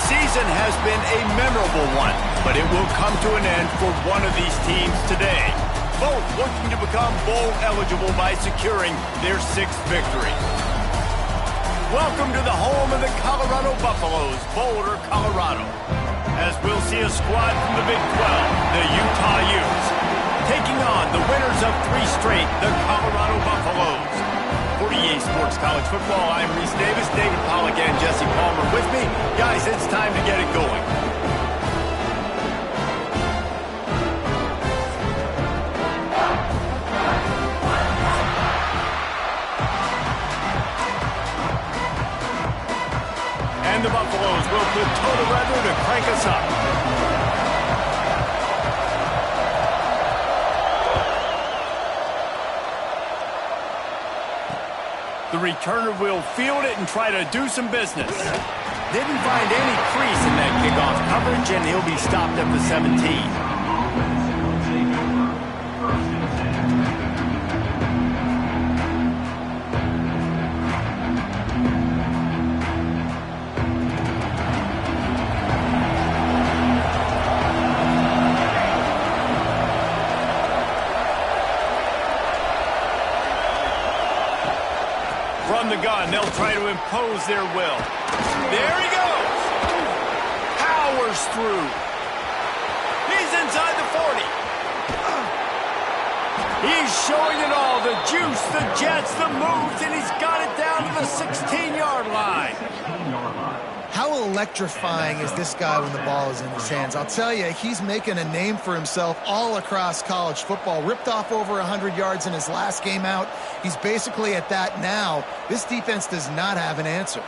season has been a memorable one, but it will come to an end for one of these teams today. Both looking to become bowl eligible by securing their 6th victory. Welcome to the home of the Colorado Buffaloes, Boulder, Colorado. As we'll see a squad from the Big 12, the Utah Utes, taking on the winners of 3 straight, the Colorado Buffaloes. For EA Sports College Football, I'm Reese Davis, David Pollack, and Jesse Palmer with me. Guys, it's time to get it going. And the Buffaloes will put total revenue to crank us up. The returner will field it and try to do some business. Didn't find any crease in that kickoff coverage, and he'll be stopped at the 17. From the gun, they'll try to impose their will. There he goes. Powers through. He's inside the 40. He's showing it all. The juice, the jets, the moves, and he's got it down to the 16-yard line. How electrifying is this guy when the ball is in his hands? I'll tell you, he's making a name for himself all across college football. Ripped off over 100 yards in his last game out. He's basically at that now. This defense does not have an answer.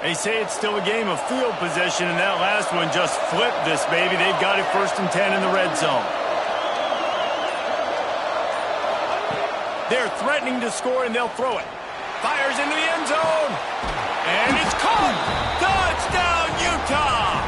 They say it's still a game of field position, and that last one just flipped this baby. They've got it 1st and 10 in the red zone. They're threatening to score, and they'll throw it. Fires into the end zone. And it's caught. Touchdown, Utah.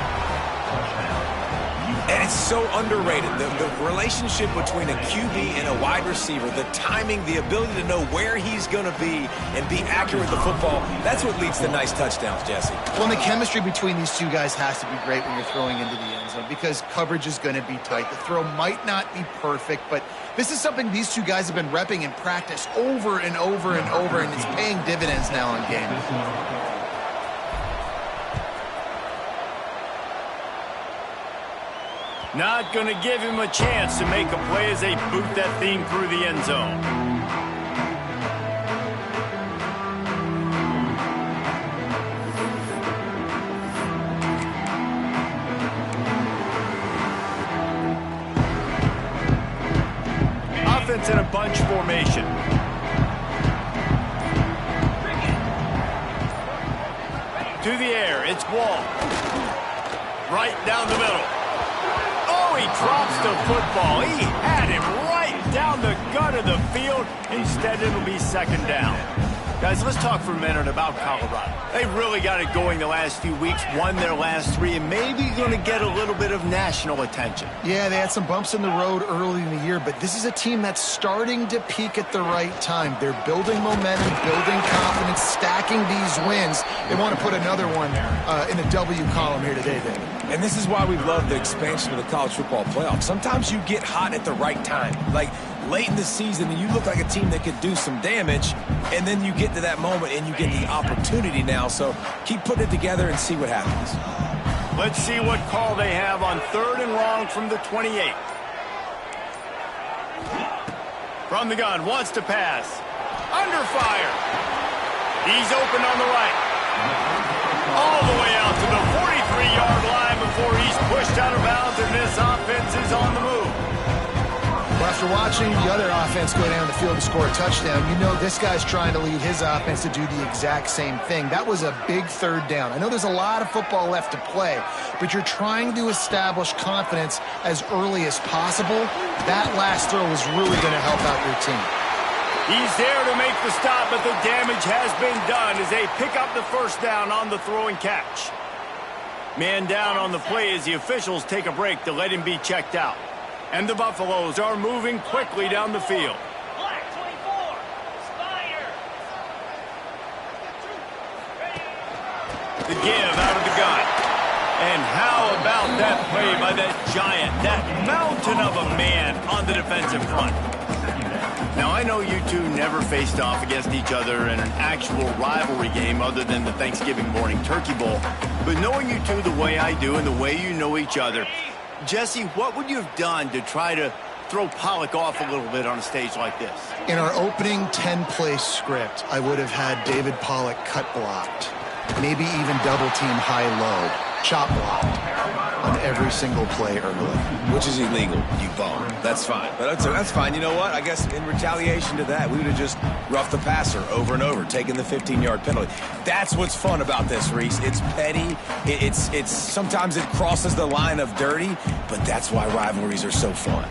And it's so underrated. The relationship between a QB and a wide receiver, the timing, the ability to know where he's going to be and be accurate with the football, that's what leads to nice touchdowns, Jesse. Well, the chemistry between these two guys has to be great when you're throwing into the end zone because coverage is going to be tight. The throw might not be perfect, but this is something these two guys have been repping in practice over and over and over, and it's paying dividends now in game. Not going to give him a chance to make a play as they boot that thing through the end zone. Offense in a bunch formation. To the air, it's Wall. Right down the middle. He drops the football. He had him right down the gut of the field. Instead, it'll be 2nd down. Guys, let's talk for a minute about Colorado. They really got it going the last few weeks, won their last 3, and maybe going to get a little bit of national attention. Yeah, they had some bumps in the road early in the year, but this is a team that's starting to peak at the right time. They're building momentum, building confidence, stacking these wins. They want to put another one in the W column here today, David. And this is why we love the expansion of the college football playoff. Sometimes you get hot at the right time. Like late in the season, and you look like a team that could do some damage, and then you get to that moment and you get the opportunity now. So keep putting it together and see what happens. Let's see what call they have on 3rd and long from the 28. From the gun, wants to pass. Under fire. He's open on the right. All the way out to the 43-yard line before he's pushed out of bounds, and this offense is on the move. Well, after watching the other offense go down the field and score a touchdown, you know this guy's trying to lead his offense to do the exact same thing. That was a big 3rd down. I know there's a lot of football left to play, but you're trying to establish confidence as early as possible. That last throw is really going to help out your team. He's there to make the stop, but the damage has been done as they pick up the 1st down on the throw and catch. Man down on the play as the officials take a break to let him be checked out. And the Buffaloes are moving quickly down the field. Black 24, Spire. The give out of the gun. And how about that play by that giant, that mountain of a man on the defensive front? Now, I know you two never faced off against each other in an actual rivalry game other than the Thanksgiving morning turkey bowl. But knowing you two the way I do and the way you know each other, Jesse, what would you have done to try to throw Pollock off a little bit on a stage like this? In our opening 10-play script, I would have had David Pollock cut blocked, maybe even double-team high-low, chop blocked on every single play early. Which is illegal, you bum. That's fine. But that's fine. You know what? I guess in retaliation to that, we would have just roughed the passer over and over, taking the 15-yard penalty. That's what's fun about this, Reese. It's petty. It's sometimes it crosses the line of dirty, but that's why rivalries are so fun.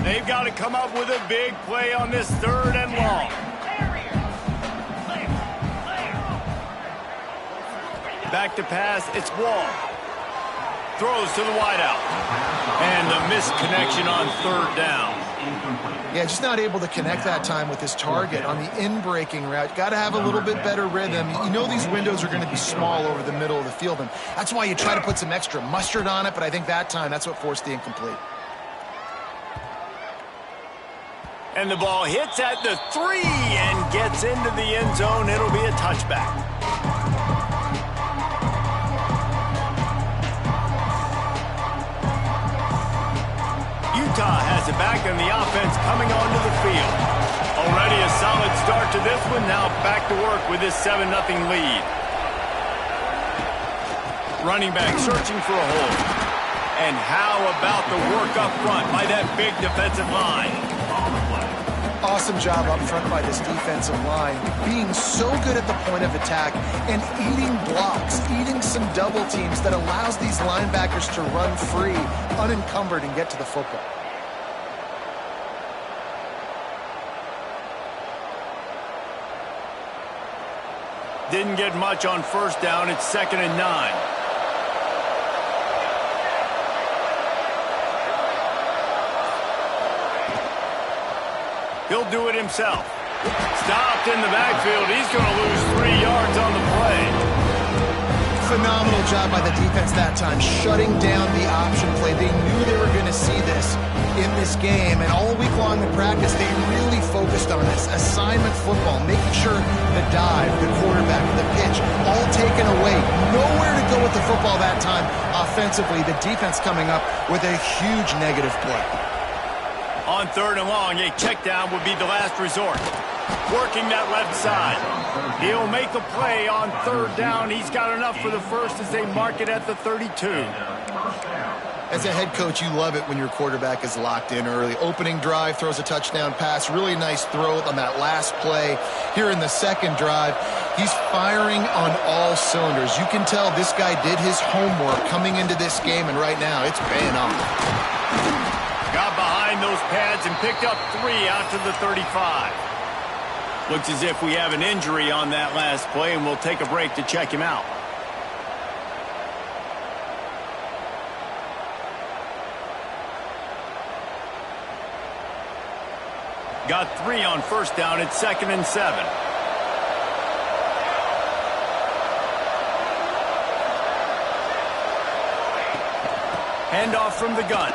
They've got to come up with a big play on this 3rd and long. Back to pass, it's Wall. Throws to the wideout. And the missed connection on 3rd down. Yeah, just not able to connect that time with his target on the in-breaking route. Got to have a little bit better rhythm. You know these windows are going to be small over the middle of the field, and that's why you try to put some extra mustard on it, but I think that time that's what forced the incomplete. And the ball hits at the 3 and gets into the end zone. It'll be a touchback. Utah has it back, and the offense coming onto the field. Already a solid start to this one. Now back to work with this 7-0 lead. Running back searching for a hole. And how about the work up front by that big defensive line? Awesome job up front by this defensive line, being so good at the point of attack and eating blocks, eating some double teams that allows these linebackers to run free, unencumbered, and get to the football. Didn't get much on 1st down. It's 2nd and 9. He'll do it himself. Stopped in the backfield. He's going to lose 3 yards on the play. Phenomenal job by the defense that time, shutting down the option play. They knew they were going to see this in this game, and all week long in practice, they really focused on this. Assignment football, making sure the dive, the quarterback, the pitch, all taken away. Nowhere to go with the football that time offensively. The defense coming up with a huge negative play. On 3rd and long, a check down would be the last resort. Working that left side. He'll make a play on 3rd down. He's got enough for the first as they mark it at the 32. As a head coach, you love it when your quarterback is locked in early. Opening drive, throws a touchdown pass. Really nice throw on that last play. Here in the 2nd drive, he's firing on all cylinders. You can tell this guy did his homework coming into this game, and right now it's paying off. Got behind those pads and picked up 3 out to the 35. Looks as if we have an injury on that last play, and we'll take a break to check him out. Got 3 on 1st down. It's 2nd and 7. Handoff from the gun.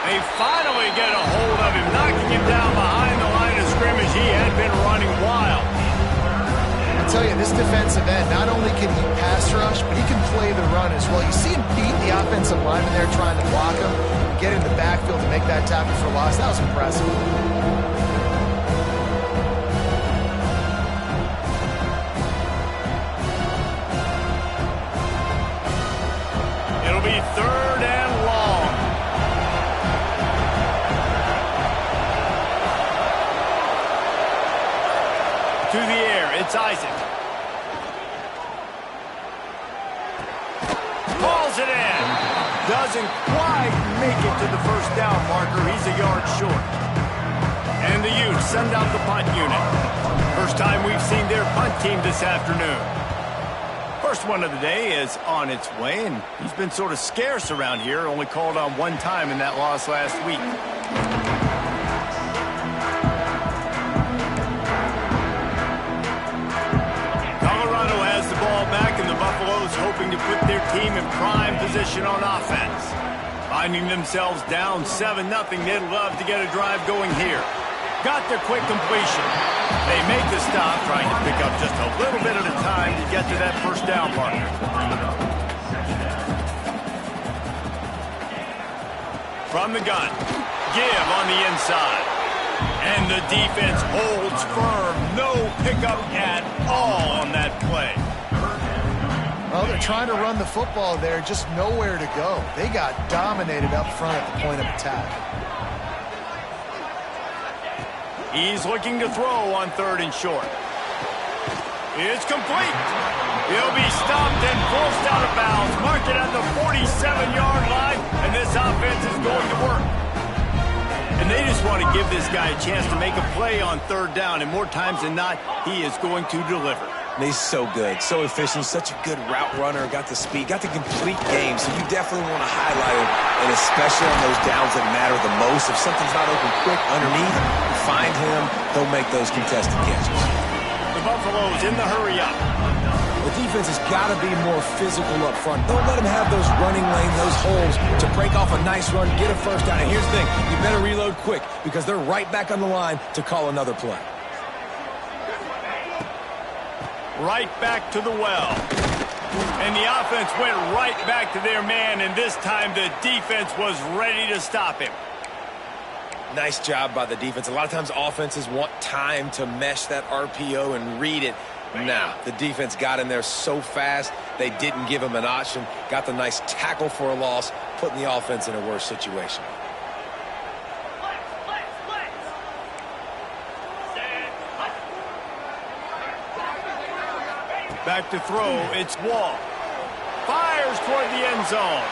They finally get a hold of him, knocking him down behind the line of scrimmage. He had been running wild. I'll tell you, this defensive end, not only can he pass rush, but he can play the run as well. You see him beat the offensive lineman there trying to block him, get in the backfield to make that tackle for loss. That was impressive. It'll be 3rd and long. To the air, it's Isaac. Calls it in. Doesn't quite make it to the 1st down marker. He's a yard short. And the Utes send out the punt unit. First time we've seen their punt team this afternoon. First one of the day is on its way, and he's been sort of scarce around here. Only called on 1 time in that loss last week. put their team in prime position on offense. Finding themselves down 7-0, they'd love to get a drive going here. Got their quick completion. They make the stop, trying to pick up just a little bit at a time to get to that first down marker. From the gun, give on the inside. And the defense holds firm. No pickup at all on that play. Well, they're trying to run the football there, just nowhere to go. They got dominated up front at the point of attack. He's looking to throw on 3rd and short. It's complete. He'll be stopped and forced out of bounds. Mark it at the 47-yard line, and this offense is going to work. And they just want to give this guy a chance to make a play on 3rd down, and more times than not, he is going to deliver. And he's so good, so efficient, such a good route runner, got the speed, got the complete game, so you definitely want to highlight him, and especially on those downs that matter the most. If something's not open quick underneath, find him, he'll make those contested catches. The Buffaloes in the hurry up. The defense has got to be more physical up front. Don't let them have those running lanes, those holes to break off a nice run, get a first down. And here's the thing, you better reload quick because they're right back on the line to call another play. Right back to the well. And the offense went right back to their man, and this time the defense was ready to stop him. Nice job by the defense. A lot of times offenses want time to mesh that RPO and read it. Now, the defense got in there so fast, they didn't give him an option. Got the nice tackle for a loss, putting the offense in a worse situation. Back to throw, it's Wall. Fires toward the end zone.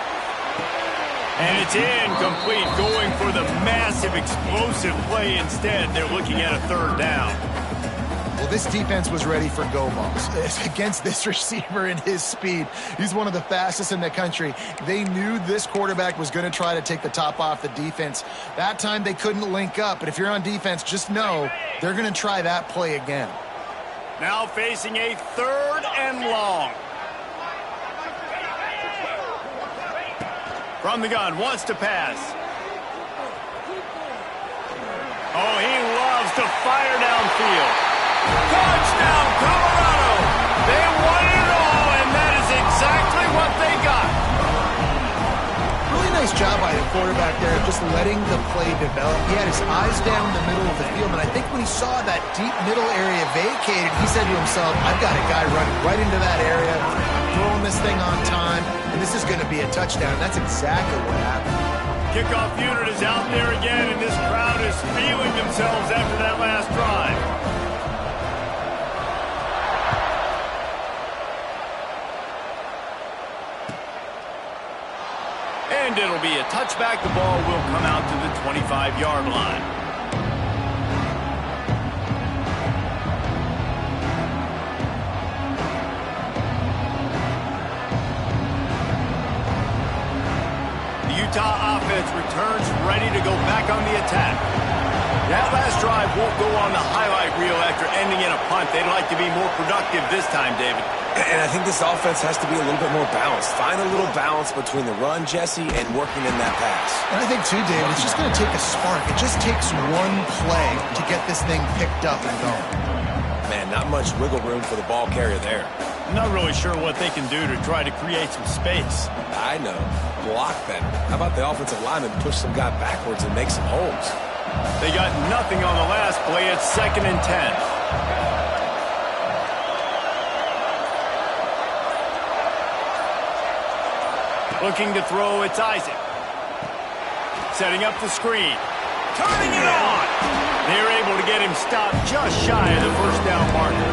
And it's incomplete, going for the massive explosive play instead. They're looking at a 3rd down. Well, this defense was ready for go balls. Against this receiver and his speed, he's one of the fastest in the country. They knew this quarterback was going to try to take the top off the defense. That time they couldn't link up, but if you're on defense, just know they're going to try that play again. Now facing a 3rd and long. From the gun, wants to pass. Oh, he loves to fire downfield. Touchdown, Colorado! They won it all, and that is exactly what they got. Really nice job by the quarterback there, just letting the play develop. He had his eyes down the middle of the field, and I think when he saw that deep middle area vacated, he said to himself, I've got a guy running right into that area, throwing this thing on time, and this is going to be a touchdown. That's exactly what happened. Kickoff unit is out there again, and this crowd is feeling themselves after that last drive. And it'll be a touchback. The ball will come out to the 25-yard line. The Utah offense returns ready to go back on the attack. That last drive won't go on the highlight reel after ending in a punt. They'd like to be more productive this time, David. And I think this offense has to be a little bit more balanced. Find a little balance between the run, Jesse, and working in that pass. And I think, too, David, it's just going to take a spark. It just takes one play to get this thing picked up and going. Man, not much wiggle room for the ball carrier there. I'm not really sure what they can do to try to create some space. I know. Block better. How about the offensive lineman push some guy backwards and make some holes? They got nothing on the last play. It's 2nd and 10. Looking to throw, it's Isaac. Setting up the screen. Turning it on. They're able to get him stopped just shy of the first down marker.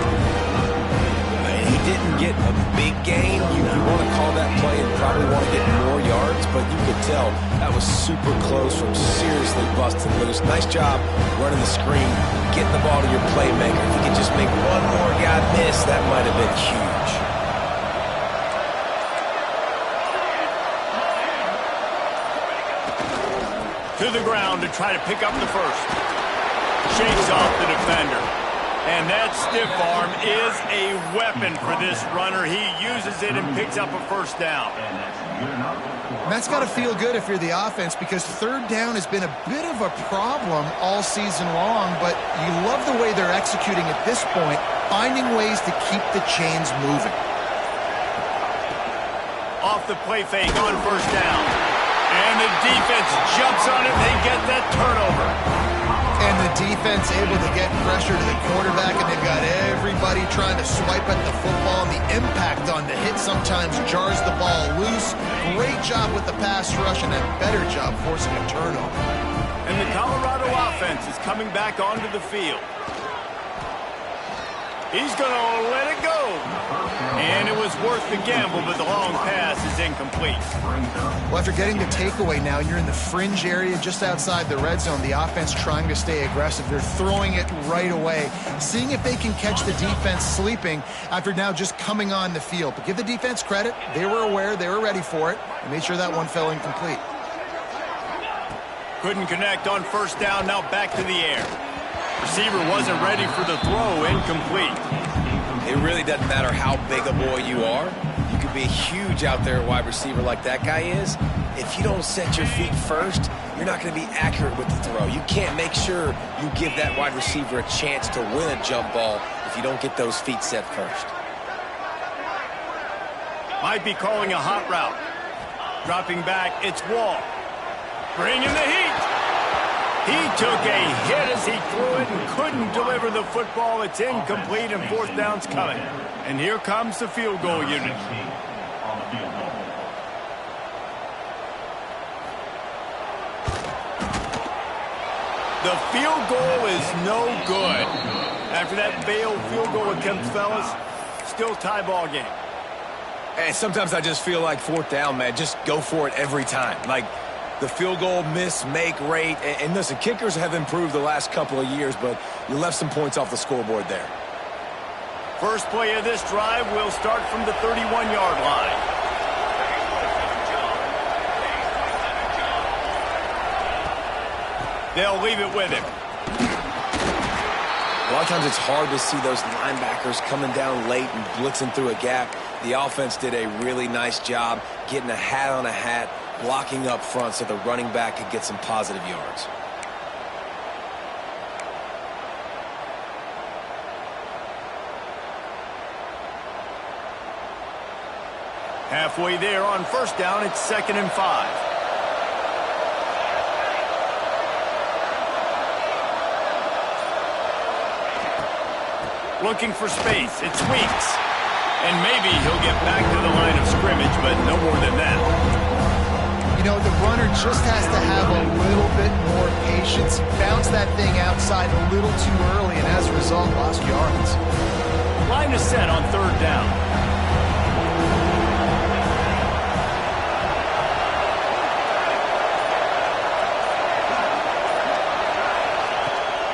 He didn't get a big gain. You want to call that play and probably want to get more yards, but you could tell that was super close from seriously busting loose. Nice job running the screen, getting the ball to your playmaker. If you could just make one more guy miss, that might have been huge. To the ground to try to pick up the first. Shakes off the defender. And that stiff arm is a weapon for this runner. He uses it and picks up a first down. And that's got to feel good if you're the offense, because third down has been a bit of a problem all season long, but you love the way they're executing at this point, finding ways to keep the chains moving. Off the play fake on first down. And the defense jumps on it. They get that turnover. And the defense able to get pressure to the quarterback, and they've got everybody trying to swipe at the football. And the impact on the hit sometimes jars the ball loose. Great job with the pass rush, and a better job forcing a turnover. And the Colorado offense is coming back onto the field. He's going to let it go. And it was worth the gamble, but the long pass is incomplete. Well, after getting the takeaway now, you're in the fringe area just outside the red zone. The offense trying to stay aggressive. They're throwing it right away, seeing if they can catch the defense sleeping after now just coming on the field. But give the defense credit. They were aware. They were ready for it. And made sure that one fell incomplete. Couldn't connect on first down. Now back to the air. Receiver wasn't ready for the throw. Incomplete. It really doesn't matter how big a boy you are. You could be huge out there, a wide receiver like that guy is. If you don't set your feet first, you're not going to be accurate with the throw. You can't make sure you give that wide receiver a chance to win a jump ball if you don't get those feet set first. Might be calling a hot route. Dropping back, it's Wall. Bringing the heat. He took a hit as he threw it and couldn't deliver the football. It's incomplete and fourth down's coming. And here comes the field goal unit. The field goal is no good. After that failed field goal attempt, fellas, still tie ball game. And sometimes I just feel like fourth down, man, just go for it every time. Like, the field goal miss, make rate. And listen, kickers have improved the last couple of years, but you left some points off the scoreboard there. First play of this drive will start from the 31-yard line. They'll leave it with him. A lot of times it's hard to see those linebackers coming down late and blitzing through a gap. The offense did a really nice job getting a hat on a hat, blocking up front so the running back could get some positive yards. Halfway there on first down, it's 2nd and 5. Looking for space, it's Weeks. And maybe he'll get back to the line of scrimmage, but no more than that. You know, the runner just has to have a little bit more patience. Bounce that thing outside a little too early, and as a result, lost yards. Line is set on third down.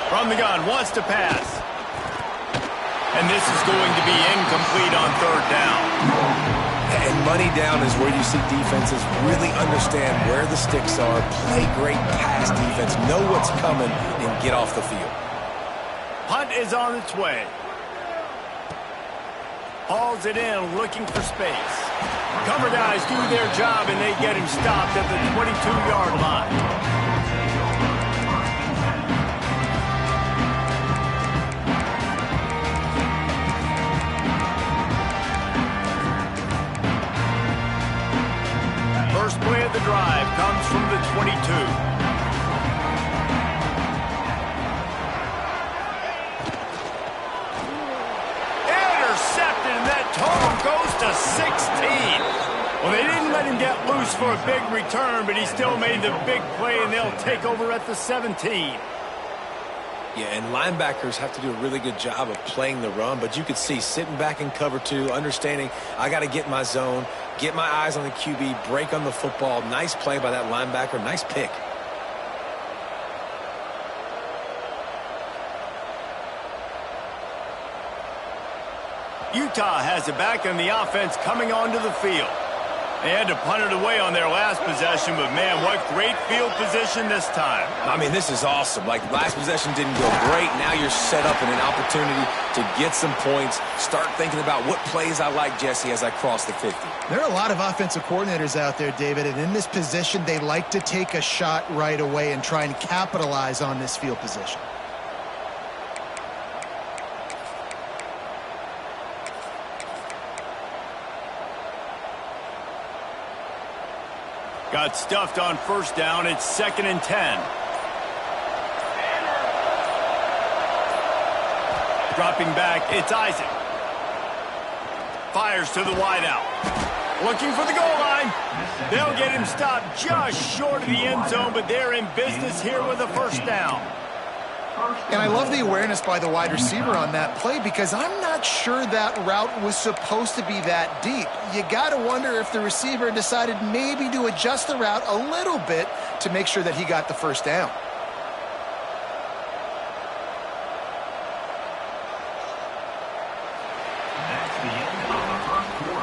From the gun, wants to pass. And this is going to be incomplete on third down. And money down is where you see defenses really understand where the sticks are, play great pass defense, know what's coming, and get off the field. Punt is on its way. Hauls it in, looking for space. Cover guys do their job, and they get him stopped at the 22-yard line. First play of the drive comes from the 22. Intercepted, and that total goes to 16. Well, they didn't let him get loose for a big return, but he still made the big play, and they'll take over at the 17. Yeah, and linebackers have to do a really good job of playing the run, but you could see sitting back in cover two, understanding I got to get in my zone, get my eyes on the QB, break on the football. Nice play by that linebacker. Nice pick. Utah has it back, and the offense coming onto the field. They had to punt it away on their last possession, but man, what great field position this time. I mean, this is awesome. Like, last possession didn't go great. Now you're set up in an opportunity to get some points. Start thinking about what plays I like, Jesse, as I cross the 50. There are a lot of offensive coordinators out there, David, and in this position, they like to take a shot right away and try and capitalize on this field position. Got stuffed on first down. It's 2nd and 10. Dropping back, it's Isaac. Fires to the wideout. Looking for the goal line. They'll get him stopped just short of the end zone, but they're in business here with a first down. And I love the awareness by the wide receiver on that play because I'm not sure that route was supposed to be that deep. You got to wonder if the receiver decided maybe to adjust the route a little bit to make sure that he got the first down.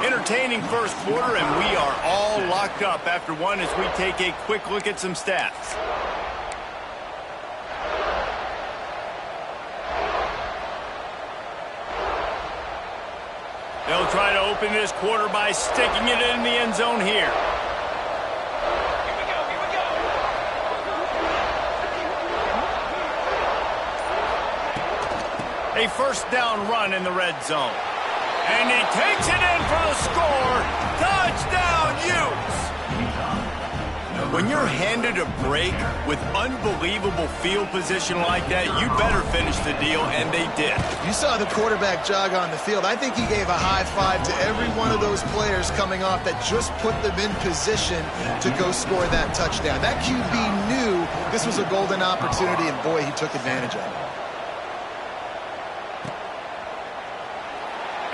Entertaining first quarter, and we are all locked up after one as we take a quick look at some stats. They'll try to open this quarter by sticking it in the end zone here. A first down run in the red zone. And he takes it in for the score. Touchdown, Utes! When you're handed a break with unbelievable field position like that, you better finish the deal, and they did. You saw the quarterback jog on the field. I think he gave a high five to every one of those players coming off that just put them in position to go score that touchdown. That QB knew this was a golden opportunity, and boy, he took advantage of it.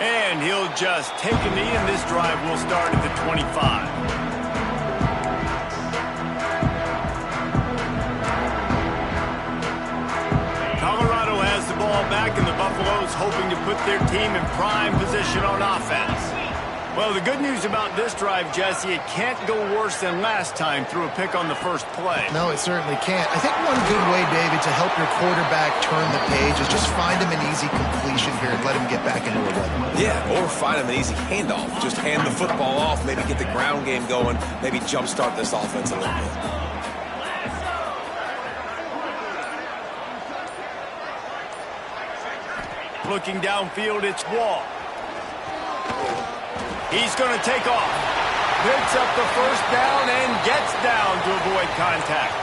And he'll just take a knee, and this drive will start at the 25. Colorado has the ball back, and the Buffaloes hoping to put their team in prime position on offense. Well, the good news about this drive, Jesse, it can't go worse than last time through a pick on the first play. No, it certainly can't. I think one good way, David, to help your quarterback turn the page is just find him an easy completion here and let him get back into a rhythm. Yeah, or find him an easy handoff. Just hand the football off, maybe get the ground game going, maybe jumpstart this offense a little bit. Looking downfield, it's Wall. He's going to take off. Picks up the first down and gets down to avoid contact.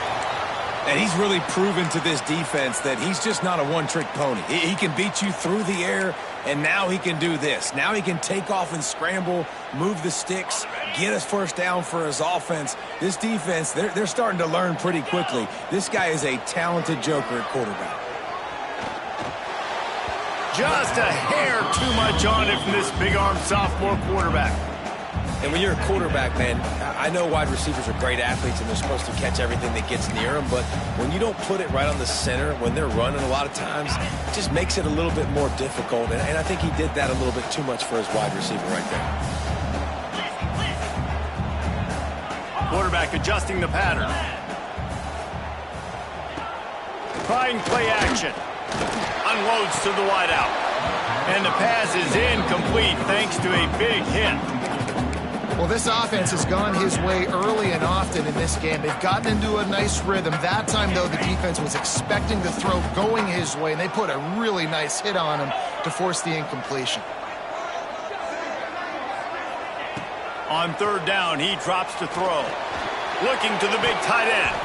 And he's really proven to this defense that he's just not a one-trick pony. He can beat you through the air, and now he can do this. Now he can take off and scramble, move the sticks, get us first down for his offense. This defense, they're starting to learn pretty quickly. This guy is a talented joker at quarterback. Just a hair too much on it from this big-armed sophomore quarterback. And when you're a quarterback, man, I know wide receivers are great athletes and they're supposed to catch everything that gets near them, but when you don't put it right on the center, when they're running a lot of times, it just makes it a little bit more difficult. And I think he did that a little bit too much for his wide receiver right there. Quarterback adjusting the pattern. Trying play action. Unloads to the wideout. And the pass is incomplete thanks to a big hit. Well, this offense has gone his way early and often in this game. They've gotten into a nice rhythm. That time, though, the defense was expecting the throw going his way, and they put a really nice hit on him to force the incompletion. On third down, he drops to throw. Looking to the big tight end.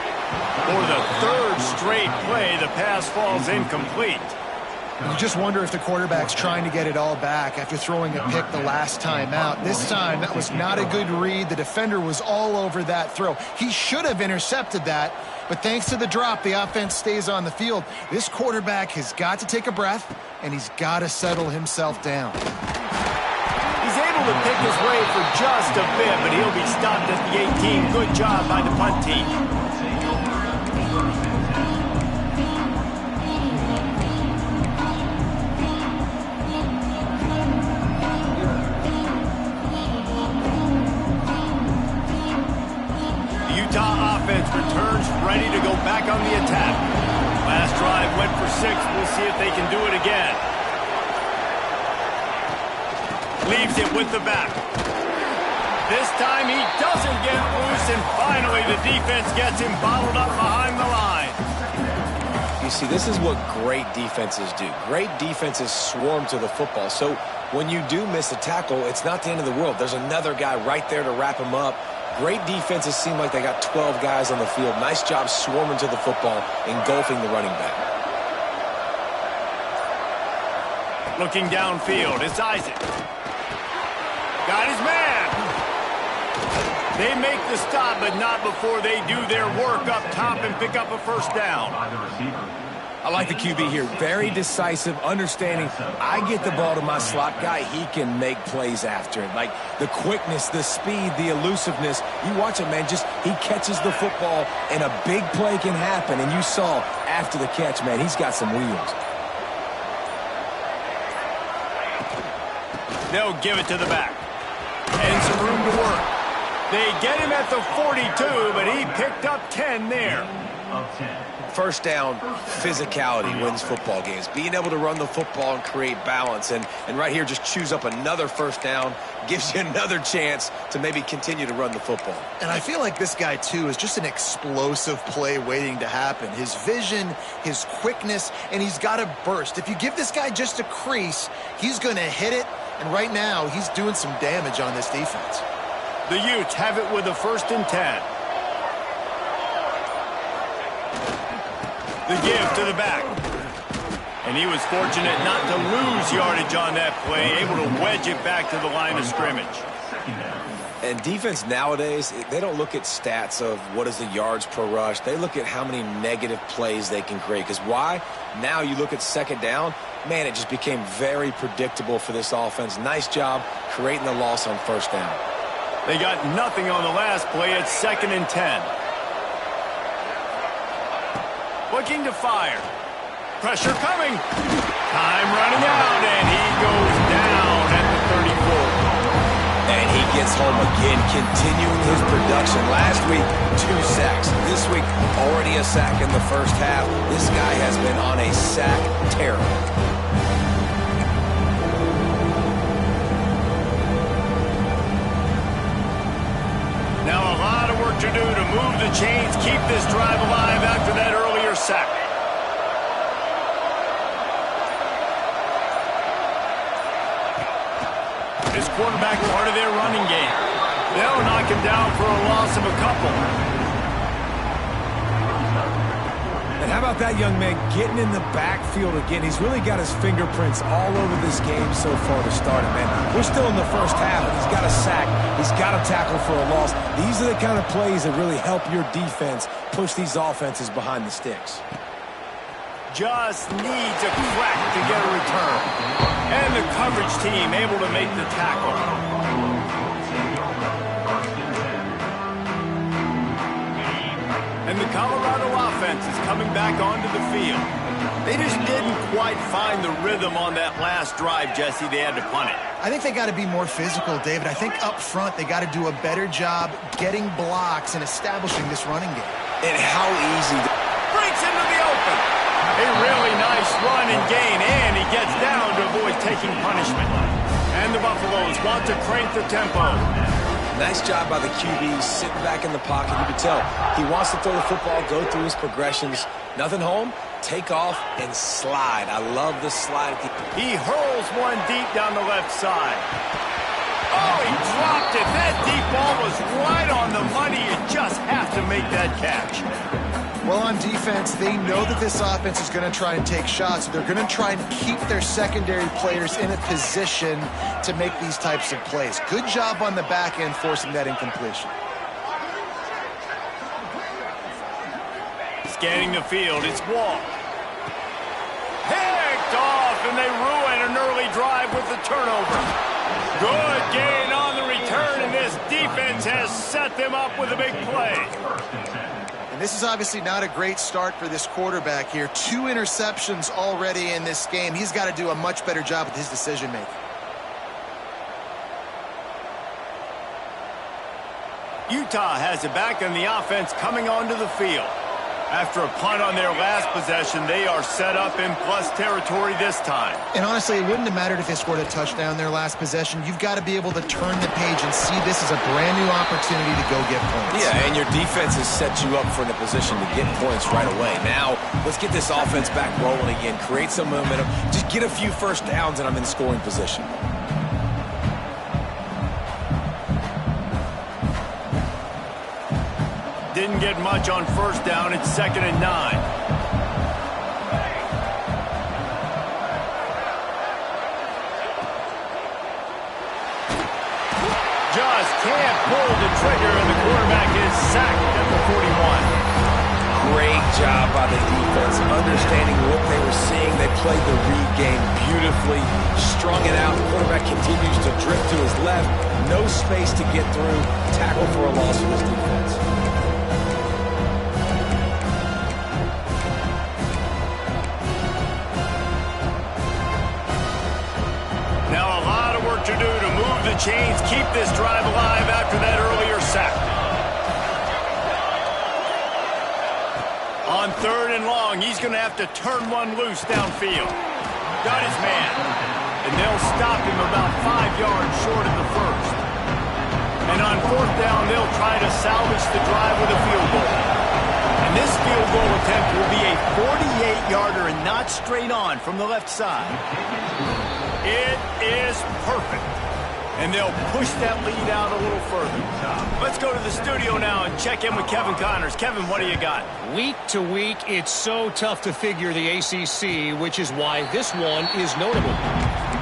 For the third straight play, the pass falls incomplete. You just wonder if the quarterback's trying to get it all back after throwing a pick the last time out. This time, that was not a good read. The defender was all over that throw. He should have intercepted that, but thanks to the drop, the offense stays on the field. This quarterback has got to take a breath, and he's got to settle himself down. He's able to pick his way for just a bit, but he'll be stopped at the 18. Good job by the punt team. Utah offense returns ready to go back on the attack. Last drive went for 6. We'll see if they can do it again. Leaves it with the back. This time he doesn't get loose, and finally the defense gets him bottled up behind the line. You see, this is what great defenses do. Great defenses swarm to the football. So when you do miss a tackle, it's not the end of the world. There's another guy right there to wrap him up. Great defenses seem like they got 12 guys on the field. Nice job swarming to the football, engulfing the running back. Looking downfield, it's Isaac. Got his man. They make the stop, but not before they do their work up top and pick up a first down. I like the QB here. Very decisive, understanding. I get the ball to my slot guy. He can make plays after it. Like the quickness, the speed, the elusiveness. You watch it, man. Just he catches the football, and a big play can happen. And you saw after the catch, man, he's got some wheels. They'll give it to the back. And some room to work. They get him at the 42, but he picked up 10 there. First down, physicality wins football games. Being able to run the football and create balance. And right here, just choose up another first down. Gives you another chance to maybe continue to run the football. And I feel like this guy, too, is just an explosive play waiting to happen. His vision, his quickness, and he's got a burst. If you give this guy just a crease, he's going to hit it. And right now, he's doing some damage on this defense. The Utes have it with a 1st and 10. The give to the back. And he was fortunate not to lose yardage on that play, able to wedge it back to the line of scrimmage. And defense nowadays, they don't look at stats of what is the yards per rush. They look at how many negative plays they can create. Because why? Now you look at second down, man, it just became very predictable for this offense. Nice job creating the loss on first down. They got nothing on the last play. It's 2nd and 10. Looking to fire. Pressure coming. Time running out, and he goes down at the 34. And he gets home again, continuing his production. Last week, 2 sacks. This week, already a sack in the first half. This guy has been on a sack tear. Now a lot of work to do to move the chains, keep this drive alive after that earlier sack. This quarterback part of their running game. They'll knock him down for a loss of a couple. And how about that young man getting in the backfield again? He's really got his fingerprints all over this game so far to start it, man. We're still in the first half, and he's got a sack. He's got a tackle for a loss. These are the kind of plays that really help your defense push these offenses behind the sticks. Just needs a crack to get a return. And the coverage team able to make the tackle. And the Colorado offense is coming back onto the field. They just didn't quite find the rhythm on that last drive, Jesse. They had to punt it. I think they got to be more physical, David. I think up front they got to do a better job getting blocks and establishing this running game. And how easy. Breaks into the open. A really nice run and gain, and he gets down to avoid taking punishment. And the Buffaloes want to crank the tempo. Nice job by the QB, sitting back in the pocket. You can tell he wants to throw the football, go through his progressions. Nothing home, take off, and slide. I love the slide. He hurls one deep down the left side. Oh, he dropped it. That deep ball was right on the money. You just have to make that catch. Well, on defense, they know that this offense is going to try and take shots. They're going to try and keep their secondary players in a position to make these types of plays. Good job on the back end forcing that incompletion. Scanning the field, it's Wall. Picked off, and they ruin an early drive with the turnover. Good gain on the return, and this defense has set them up with a big play. And this is obviously not a great start for this quarterback here. 2 interceptions already in this game. He's got to do a much better job with his decision-making. Utah has it back, and the offense coming onto the field. After a punt on their last possession, they are set up in plus territory this time. And honestly, it wouldn't have mattered if they scored a touchdown their last possession. You've got to be able to turn the page and see this as a brand new opportunity to go get points. Yeah, and your defense has set you up for the position to get points right away. Now, let's get this offense back rolling again, create some momentum, just get a few first downs, and I'm in scoring position. Didn't get much on first down. It's 2nd and 9. Just can't pull the trigger, and the quarterback is sacked at the 41. Great job by the defense, understanding what they were seeing. They played the read game beautifully, strung it out. The quarterback continues to drift to his left. No space to get through. Tackle for a loss for this defense. Now a lot of work to do to move the chains, keep this drive alive after that earlier sack. On 3rd and long, he's going to have to turn one loose downfield. Got his man. And they'll stop him about 5 yards short of the first. And on 4th down, they'll try to salvage the drive with a field goal. And this field goal attempt will be a 48-yarder and not straight on from the left side. It is perfect. And they'll push that lead out a little further. Let's go to the studio now and check in with Kevin Connors. Kevin, what do you got? Week to week, it's so tough to figure the ACC, which is why this one is notable.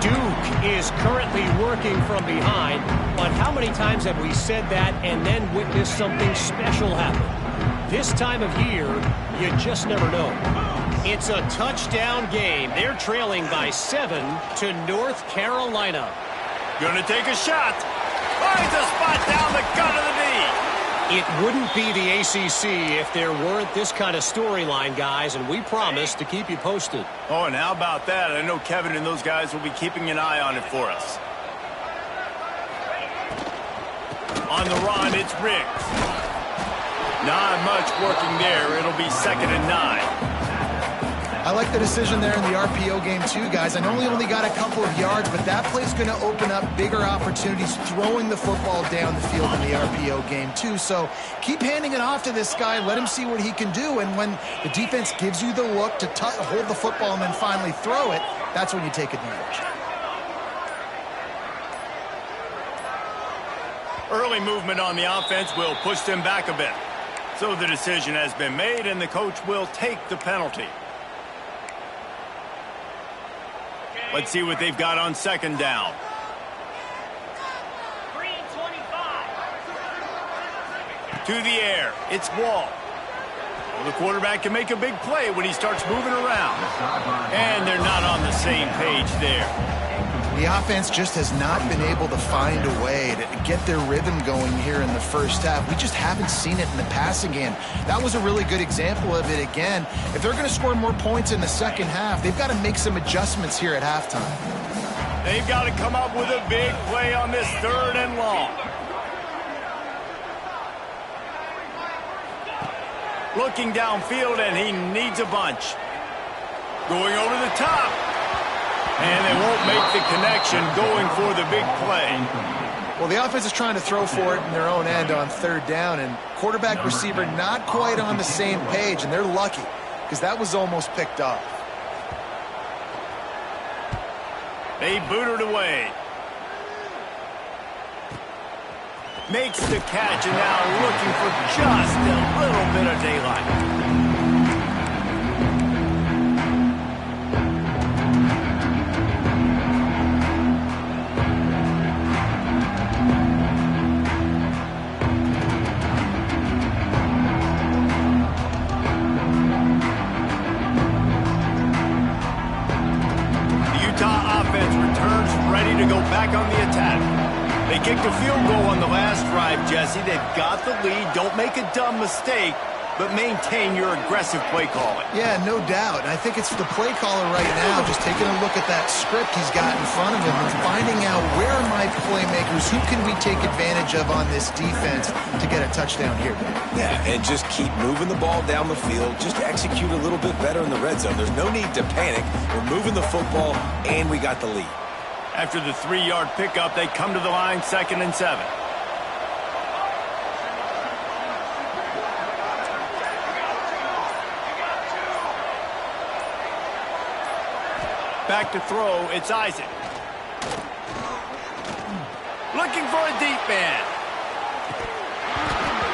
Duke is currently working from behind, but how many times have we said that and then witnessed something special happen? This time of year, you just never know. It's a touchdown game. They're trailing by 7 to North Carolina. Gonna take a shot. Finds a spot down the gut of the knee. It wouldn't be the ACC if there weren't this kind of storyline, guys, and we promise to keep you posted. Oh, and how about that? I know Kevin and those guys will be keeping an eye on it for us. On the run, it's Riggs. Not much working there. It'll be 2nd and 9. I like the decision there in the RPO game too, guys. I know he only got a couple of yards, but that play's going to open up bigger opportunities throwing the football down the field in the RPO game too. So keep handing it off to this guy. Let him see what he can do. And when the defense gives you the look to hold the football and then finally throw it, that's when you take advantage. Early movement on the offense will push them back a bit. So the decision has been made, and the coach will take the penalty. Let's see what they've got on 2nd down. To the air. It's Wall. Well, the quarterback can make a big play when he starts moving around. And they're not on the same page there. The offense just has not been able to find a way to get their rhythm going here in the first half. We just haven't seen it in the passing game. That was a really good example of it again. If they're going to score more points in the second half, they've got to make some adjustments here at halftime. They've got to come up with a big play on this 3rd and long. Looking downfield, and he needs a bunch. Going over the top. And they won't make the connection, going for the big play. Well, the offense is trying to throw for it in their own end on 3rd down, and quarterback receiver not quite on the same page, and they're lucky because that was almost picked off. They boot it away. Makes the catch, and now looking for just a little bit of daylight. To go back on the attack. They kicked a field goal on the last drive, Jesse. They've got the lead. Don't make a dumb mistake. but maintain your aggressive play calling. Yeah, no doubt. I think it's the play caller right now just taking a look at that script he's got in front of him and finding out where are my playmakers, who can we take advantage of on this defense to get a touchdown here. Yeah, and just keep moving the ball down the field. Just execute a little bit better in the red zone. There's no need to panic. We're moving the football, and we got the lead. After the 3-yard pickup, they come to the line, 2nd and 7. Back to throw, it's Isaac. Looking for a deep man.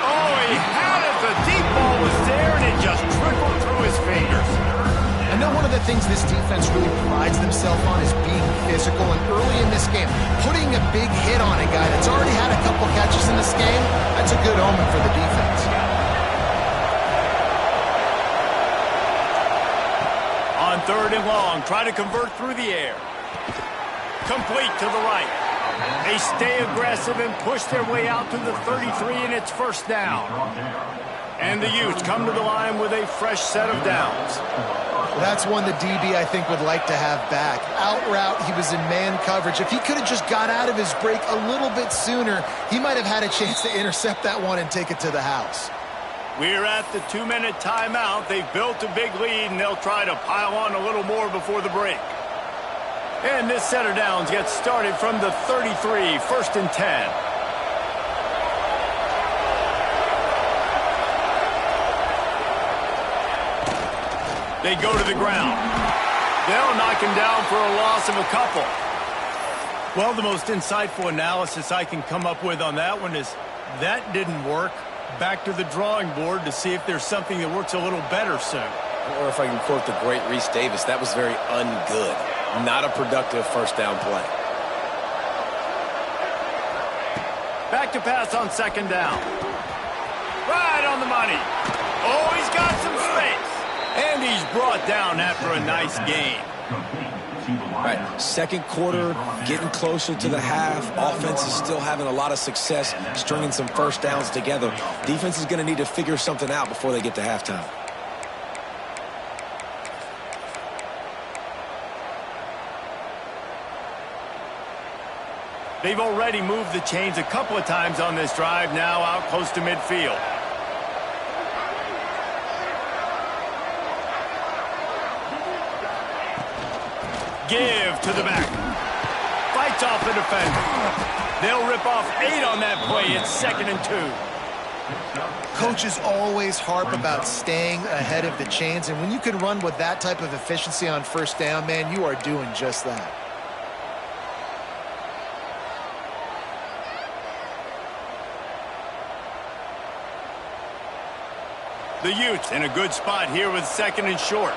Oh, he had it. The deep ball was there, and it just trickled through his fingers. I know one of the things this defense really prides themselves on is being physical, and early in this game, putting a big hit on a guy that's already had a couple catches in this game, that's a good omen for the defense. On 3rd and long, try to convert through the air. Complete to the right. They stay aggressive and push their way out to the 33, and it's 1st down. And the Utes come to the line with a fresh set of downs. Well, that's one the DB, I think, would like to have back. Out route, he was in man coverage. If he could have just got out of his break a little bit sooner, he might have had a chance to intercept that one and take it to the house. We're at the 2-minute timeout. They've built a big lead, and they'll try to pile on a little more before the break. And this set of downs gets started from the 33, 1st and 10. They go to the ground. They'll knock him down for a loss of a couple. Well, the most insightful analysis I can come up with on that one is that didn't work. Back to the drawing board to see if there's something that works a little better soon. Or if I can quote the great Reese Davis, that was very ungood. Not a productive 1st down play. Back to pass on 2nd down. Right on the money. Oh, he's got some space. And he's brought down after a nice game. All right, 2nd quarter, getting closer to the half. Offense is still having a lot of success stringing some 1st downs together. Defense is going to need to figure something out before they get to halftime. They've already moved the chains a couple of times on this drive, now out close to midfield. Give to the back. Fights off the defender. They'll rip off 8 on that play. It's 2nd and 2. Coaches always harp about staying ahead of the chains, and when you can run with that type of efficiency on 1st down, man, you are doing just that. The Utes in a good spot here with 2nd and short.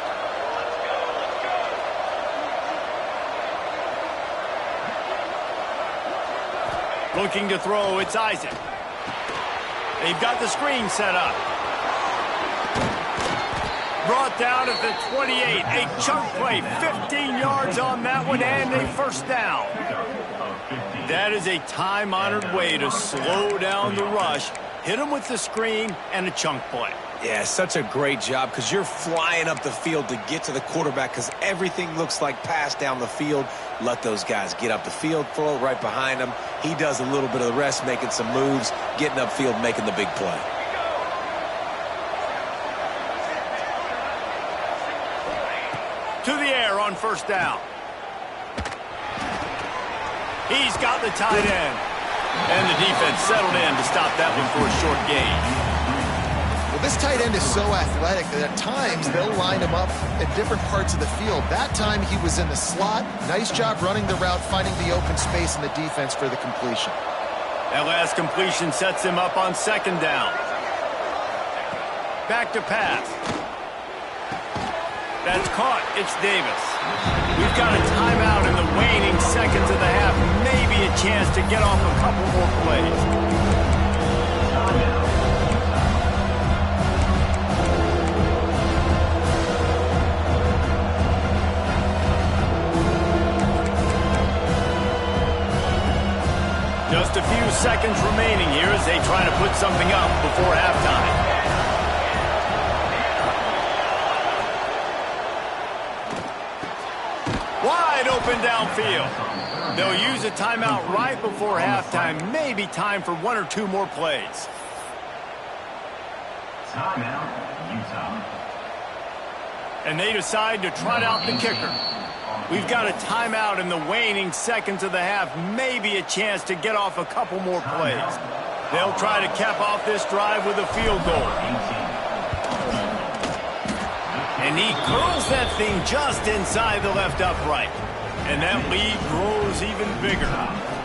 Looking to throw, it's Isaac. They've got the screen set up. Brought down at the 28. A chunk play, 15 yards on that one, and a 1st down. That is a time-honored way to slow down the rush. Hit them with the screen and a chunk play. Yeah, such a great job because you're flying up the field to get to the quarterback because everything looks like pass down the field. Let those guys get up the field, throw it right behind him. He does a little bit of the rest, making some moves, getting upfield, making the big play. To the air on 1st down. He's got the tight end. And the defense settled in to stop that one for a short gain. Well, this tight end is so athletic that at times they'll line him up at different parts of the field. That time he was in the slot. Nice job running the route, finding the open space in the defense for the completion. That last completion sets him up on 2nd down. Back to pass. That's caught. It's Davis. We've got a timeout in the waning seconds of the half. Maybe a chance to get off a couple more plays. Just a few seconds remaining here as they try to put something up before halftime. open downfield. They'll use a timeout right before halftime. Maybe time for one or two more plays. Timeout, Utah. And they decide to trot out the kicker. We've got a timeout in the waning seconds of the half. Maybe a chance to get off a couple more plays. They'll try to cap off this drive with a field goal. And he curls that thing just inside the left upright. And that lead grows even bigger.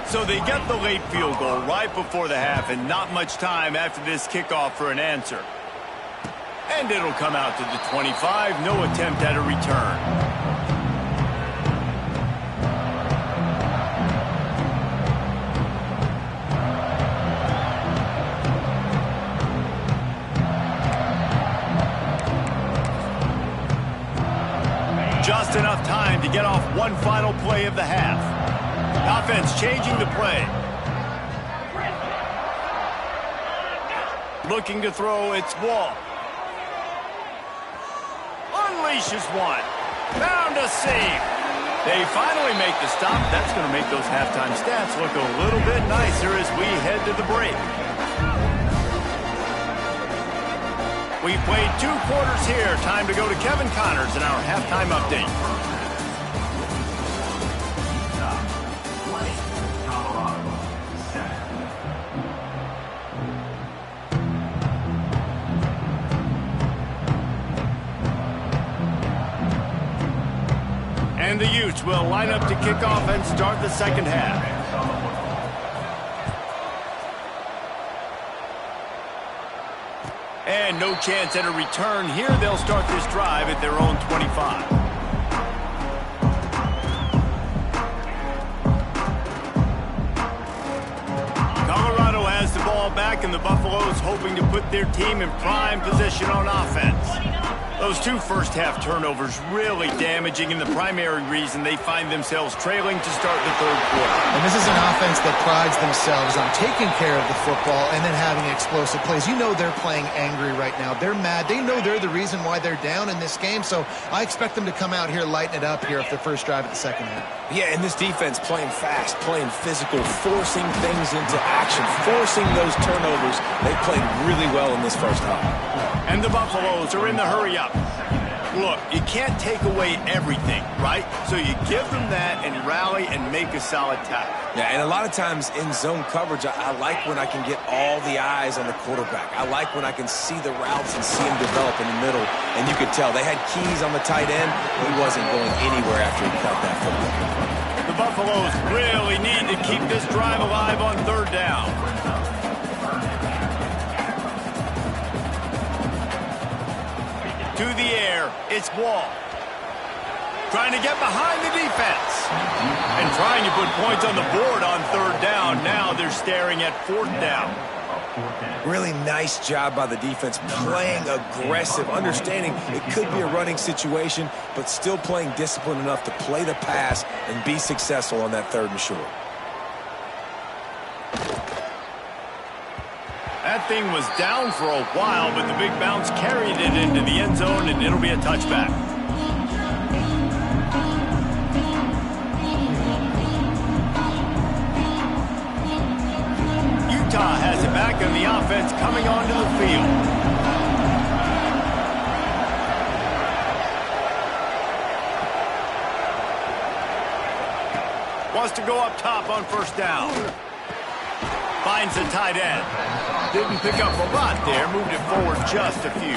So they get the late field goal right before the half, and not much time after this kickoff for an answer. And it'll come out to the 25. No attempt at a return. Just enough time to get off one final play of the half. Offense changing the play. Looking to throw, it's Wall. Unleashes one. Found a seam. They finally make the stop. That's going to make those halftime stats look a little bit nicer as we head to the break. We've played 2 quarters here. Time to go to Kevin Connors in our halftime update. And the Utes will line up to kick off and start the second half. And no chance at a return here. They'll start this drive at their own 25. Colorado has the ball back, and the Buffaloes hoping to put their team in prime position on offense. Those 2 first-half turnovers really damaging, and the primary reason they find themselves trailing to start the third quarter. And this is an offense that prides themselves on taking care of the football and then having explosive plays. You know they're playing angry right now. They're mad. They know they're the reason why they're down in this game, so I expect them to come out here, lighten it up here for the first drive of the second half. Yeah, and this defense playing fast, playing physical, forcing things into action, forcing those turnovers. They played really well in this first half. And the Buffaloes are in the hurry-up. Look, you can't take away everything, right? So you give them that and rally and make a solid tackle. Yeah, and a lot of times in zone coverage, I like when I can get all the eyes on the quarterback. I like when I can see the routes and see him develop in the middle. And you could tell they had keys on the tight end. He wasn't going anywhere after he caught that football. The Buffaloes really need to keep this drive alive on third down. To the air, it's Wall. Trying to get behind the defense. And trying to put points on the board on third down. Now they're staring at fourth down. Really nice job by the defense, playing aggressive, understanding it could be a running situation, but still playing disciplined enough to play the pass and be successful on that third and short. That thing was down for a while, but the big bounce carried it into the end zone, and it'll be a touchback. Utah has it back on the offense coming onto the field. Wants to go up top on first down. Finds the tight end. Didn't pick up a lot there, moved it forward just a few.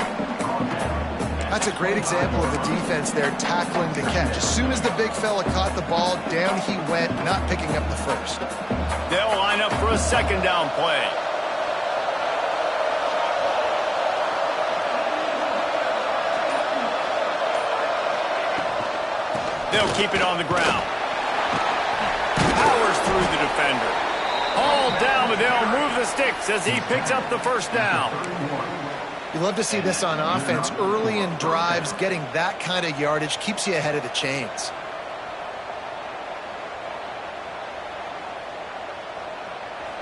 That's a great example of the defense there tackling the catch. As soon as the big fella caught the ball, down he went, not picking up the first. They'll line up for a second down play. They'll keep it on the ground. Powers through the defender. All down, but they'll move the sticks as he picks up the first down. You love to see this on offense. Early in drives, getting that kind of yardage keeps you ahead of the chains.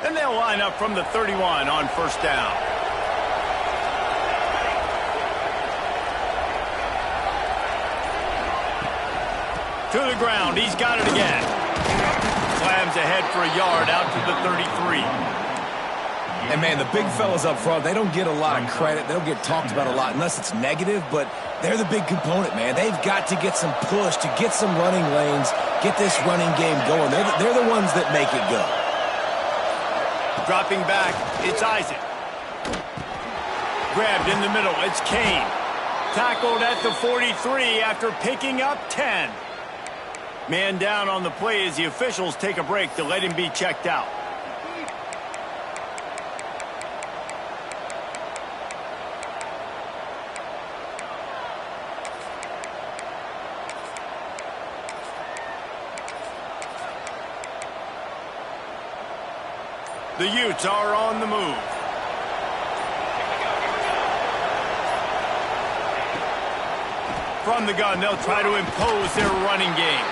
And they'll line up from the 31 on first down. To To the ground. He's got it again. Slams ahead for a yard out to the 33. And, man, the big fellas up front, they don't get a lot of credit. They don't get talked about a lot unless it's negative, but they're the big component, man. They've got to get some push, to get some running lanes, get this running game going. They're the ones that make it go. Dropping back, it's Isaac. Grabbed in the middle, it's Kane. Tackled at the 43 after picking up 10. Man down on the play as the officials take a break to let him be checked out. The Utes are on the move. From the gun, they'll try to impose their running game.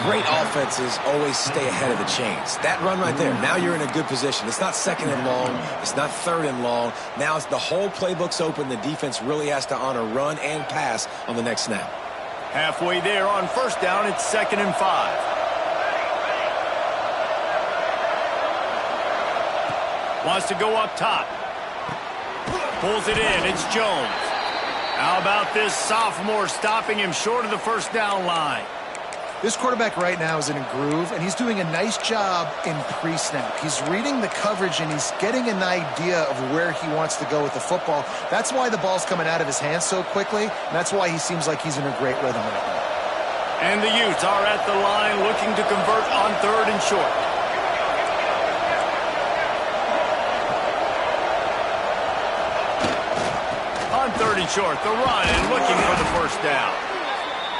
Great offenses always stay ahead of the chains. That run right there, now you're in a good position. It's not second and long. It's not third and long. Now it's the whole playbook's open. The defense really has to honor run and pass on the next snap. Halfway there on first down, it's 2nd and 5. Wants to go up top. Pulls it in. It's Jones. How about this sophomore stopping him short of the first down line? This quarterback right now is in a groove, and he's doing a nice job in pre-snap. He's reading the coverage, and he's getting an idea of where he wants to go with the football. That's why the ball's coming out of his hands so quickly, and that's why he seems like he's in a great rhythm right now. And the Utes are at the line looking to convert on 3rd and short. On 3rd and short, the run and looking for the first down.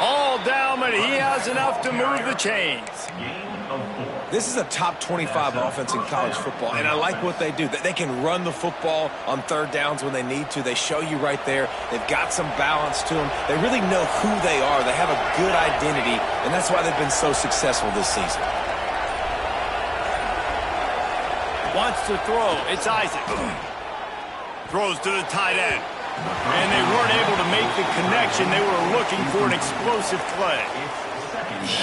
All down, but he has enough to move the chains. This is a top 25 offense in college football, and I like what they do. They can run the football on 3rd downs when they need to. They show you right there. They've got some balance to them. They really know who they are. They have a good identity, and that's why they've been so successful this season. Wants to throw. It's Isaac. Throws to the tight end. And they weren't able to make the connection. They were looking for an explosive play.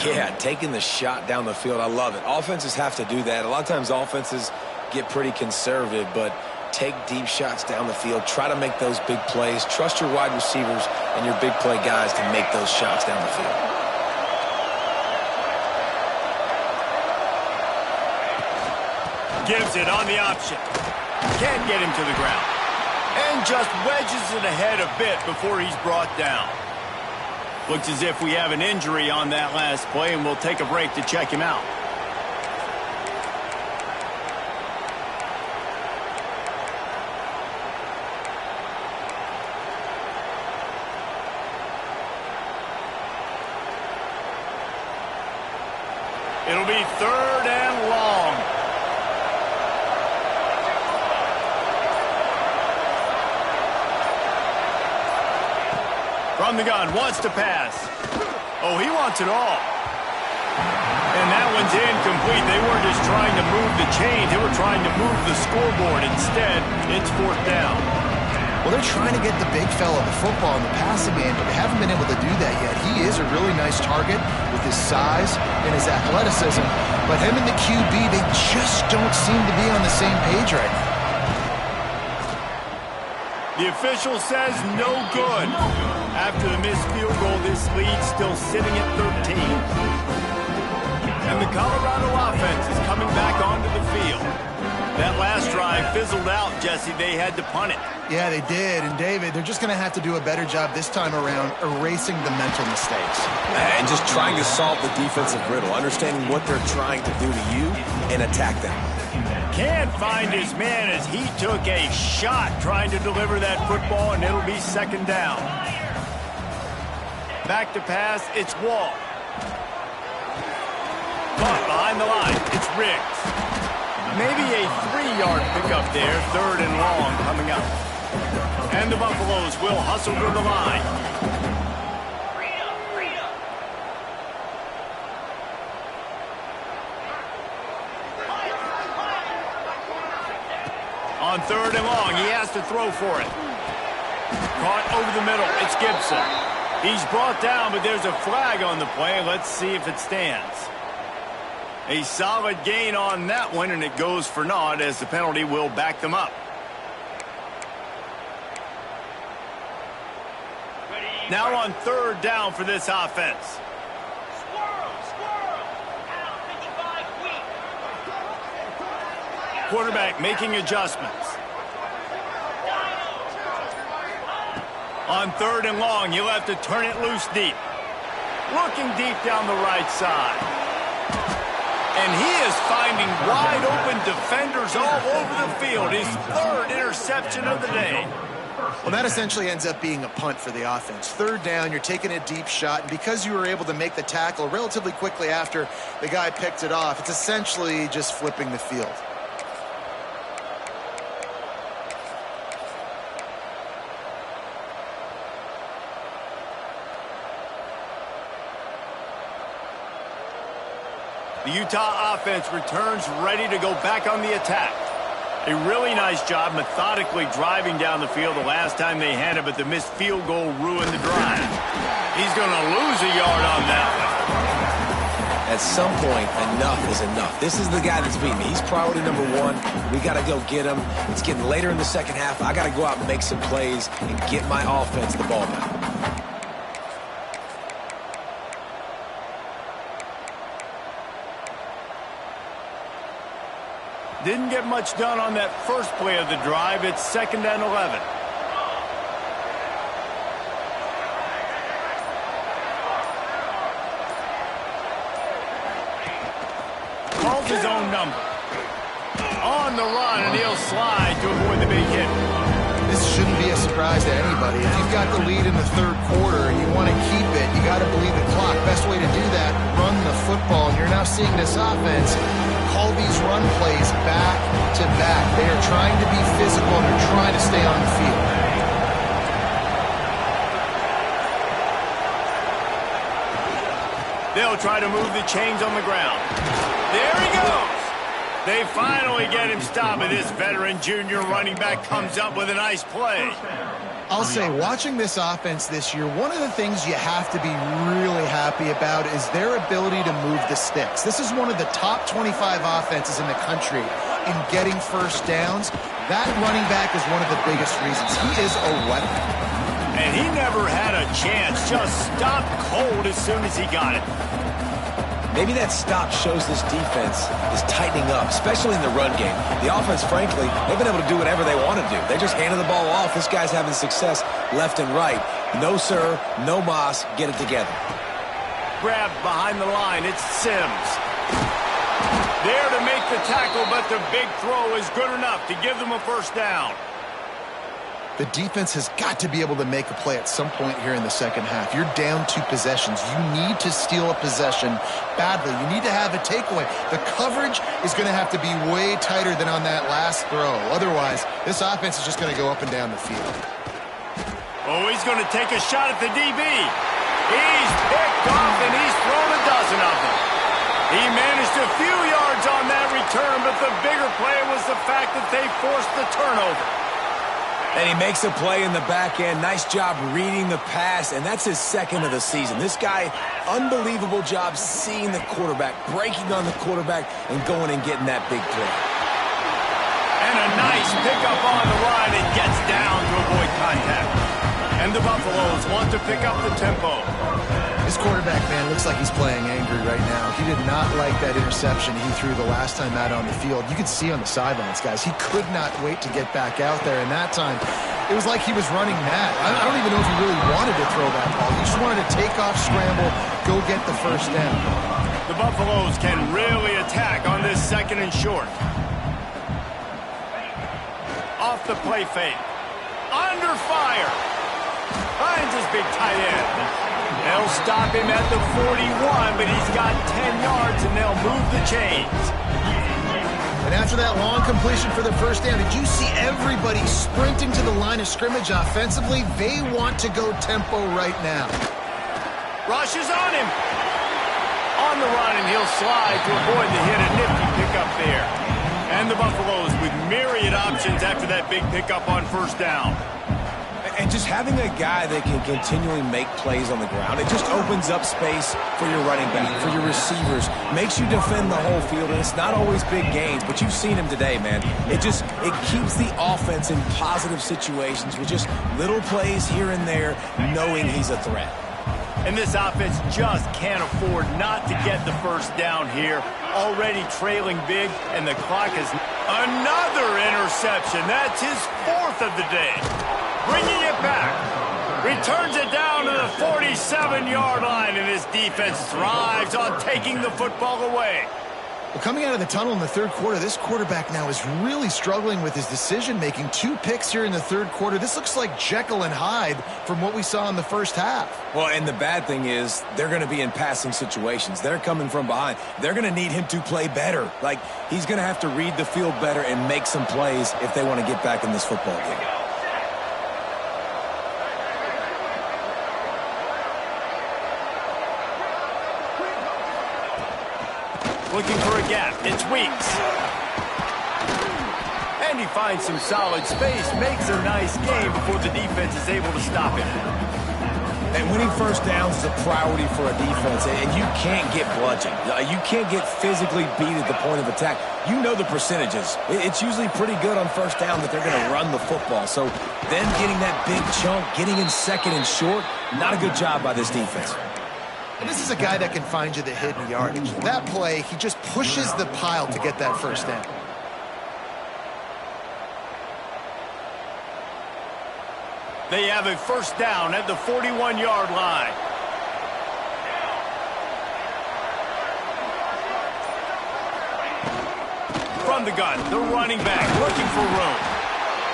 Yeah, taking the shot down the field. I love it. Offenses have to do that. A lot of times offenses get pretty conservative, but take deep shots down the field. Try to make those big plays. Trust your wide receivers and your big play guys to make those shots down the field. Gives it on the option. Can't get him to the ground. And just wedges it ahead a bit before he's brought down. Looks as if we have an injury on that last play, and we'll take a break to check him out. It'll be 3rd and long. From the gun, wants to pass. Oh, he wants it all. And that one's incomplete. They weren't just trying to move the chain. They were trying to move the scoreboard. Instead, it's 4th down. Well, they're trying to get the big fella the football in the passing game, but they haven't been able to do that yet. He is a really nice target with his size and his athleticism, but him and the QB, they just don't seem to be on the same page right now. The official says no good. After the missed field goal, this lead still sitting at 13. And the Colorado offense is coming back onto the field. That last drive fizzled out, Jesse. They had to punt it. Yeah, they did. And, David, they're just going to have to do a better job this time around erasing the mental mistakes. And just trying to solve the defensive riddle, understanding what they're trying to do to you and attack them. Can't find his man as he took a shot trying to deliver that football, and it'll be 2nd down. Back to pass, it's Wall. Caught behind the line, it's Riggs. Maybe a 3-yard pickup there, 3rd and long coming up. And the Buffaloes will hustle to the line. On 3rd and long, he has to throw for it. Caught over the middle, it's Gibson. He's brought down, but there's a flag on the play. Let's see if it stands. A solid gain on that one, and it goes for naught as the penalty will back them up. Now on third down for this offense. Quarterback making adjustments. On third and long, you'll have to turn it loose deep. Looking deep down the right side. And he is finding wide open defenders all over the field. His third interception of the day. Well, that essentially ends up being a punt for the offense. Third down, you're taking a deep shot, and because you were able to make the tackle relatively quickly after the guy picked it off, it's essentially just flipping the field. The Utah offense returns ready to go back on the attack. A really nice job methodically driving down the field the last time they had it, but the missed field goal ruined the drive. He's going to lose a yard on that one. At some point, enough is enough. This is the guy that's beating me. He's priority number one. We got to go get him. It's getting later in the second half. I got to go out and make some plays and get my offense the ball back. Didn't get much done on that first play of the drive. It's 2nd and 11. Calls his own number. On the run, and he'll slide to avoid the big hit. This shouldn't be a surprise to anybody. If you've got the lead in the third quarter and you want to keep it, you got to believe the clock. Best way to do that, run the football. And you're now seeing this offense call these run plays back to back. They are trying to be physical and they're trying to stay on the field. They'll try to move the chains on the ground. There he goes. They finally get him stopped, and this veteran junior running back comes up with a nice play. I'll say, watching this offense this year, one of the things you have to be really happy about is their ability to move the sticks. This is one of the top 25 offenses in the country in getting first downs. That running back is one of the biggest reasons. He is a weapon. And he never had a chance. Just stopped cold as soon as he got it. Maybe that stop shows this defense is tightening up, especially in the run game. The offense, frankly, they've been able to do whatever they want to do. They just handed the ball off. This guy's having success left and right. No, sir, no mas, get it together. Grabbed behind the line, it's Sims. There to make the tackle, but the big throw is good enough to give them a first down. The defense has got to be able to make a play at some point here in the second half. You're down 2 possessions. You need to steal a possession badly. You need to have a takeaway. The coverage is going to have to be way tighter than on that last throw. Otherwise, this offense is just going to go up and down the field. Oh, he's going to take a shot at the DB. He's picked off, and he's thrown a dozen of them. He managed a few yards on that return, but the bigger play was the fact that they forced the turnover. And he makes a play in the back end. Nice job reading the pass, and that's his second of the season. This guy, unbelievable job seeing the quarterback, breaking on the quarterback, and going and getting that big play. And a nice pickup on the run and gets down to avoid contact. And the Buffaloes want to pick up the tempo. This quarterback, man, looks like he's playing angry right now. He did not like that interception he threw the last time out on the field. You could see on the sidelines, guys, he could not wait to get back out there. And that time, it was like he was running mad. I don't even know if he really wanted to throw that ball. He just wanted to take off, scramble, go get the first down. The Buffaloes can really attack on this 2nd and short. Off the play fake. Under fire. Finds his big tight end. They'll stop him at the 41, but he's got 10 yards, and they'll move the chains. And after that long completion for the first down, did you see everybody sprinting to the line of scrimmage offensively? They want to go tempo right now. Rush is on him. On the run, and he'll slide to avoid the hit. A nifty pickup there. And the Buffaloes with myriad options after that big pickup on first down. And just having a guy that can continually make plays on the ground, it just opens up space for your running back, for your receivers, makes you defend the whole field, and it's not always big gains, but you've seen him today, man. It keeps the offense in positive situations with just little plays here and there, knowing he's a threat. And this offense just can't afford not to get the first down here. Already trailing big, and the clock is another interception. That's his 4th of the day. Bringing it back. Returns it down to the 47-yard line, and his defense thrives on taking the football away. Well, coming out of the tunnel in the third quarter, this quarterback now is really struggling with his decision-making. 2 picks here in the third quarter. This looks like Jekyll and Hyde from what we saw in the first half. Well, and the bad thing is they're going to be in passing situations. They're coming from behind. They're going to need him to play better. Like, he's going to have to read the field better and make some plays if they want to get back in this football game. Looking for a gap. It's Weeks. And he finds some solid space, makes a nice game before the defense is able to stop him. And winning first downs is a priority for a defense, and you can't get bludgeoned. You can't get physically beat at the point of attack. You know the percentages. It's usually pretty good on first down that they're going to run the football. So then getting that big chunk, getting in second and short, not a good job by this defense. And this is a guy that can find you the hidden yardage. That play, he just pushes the pile to get that first down. They have a first down at the 41-yard line. From the gun, the running back looking for room.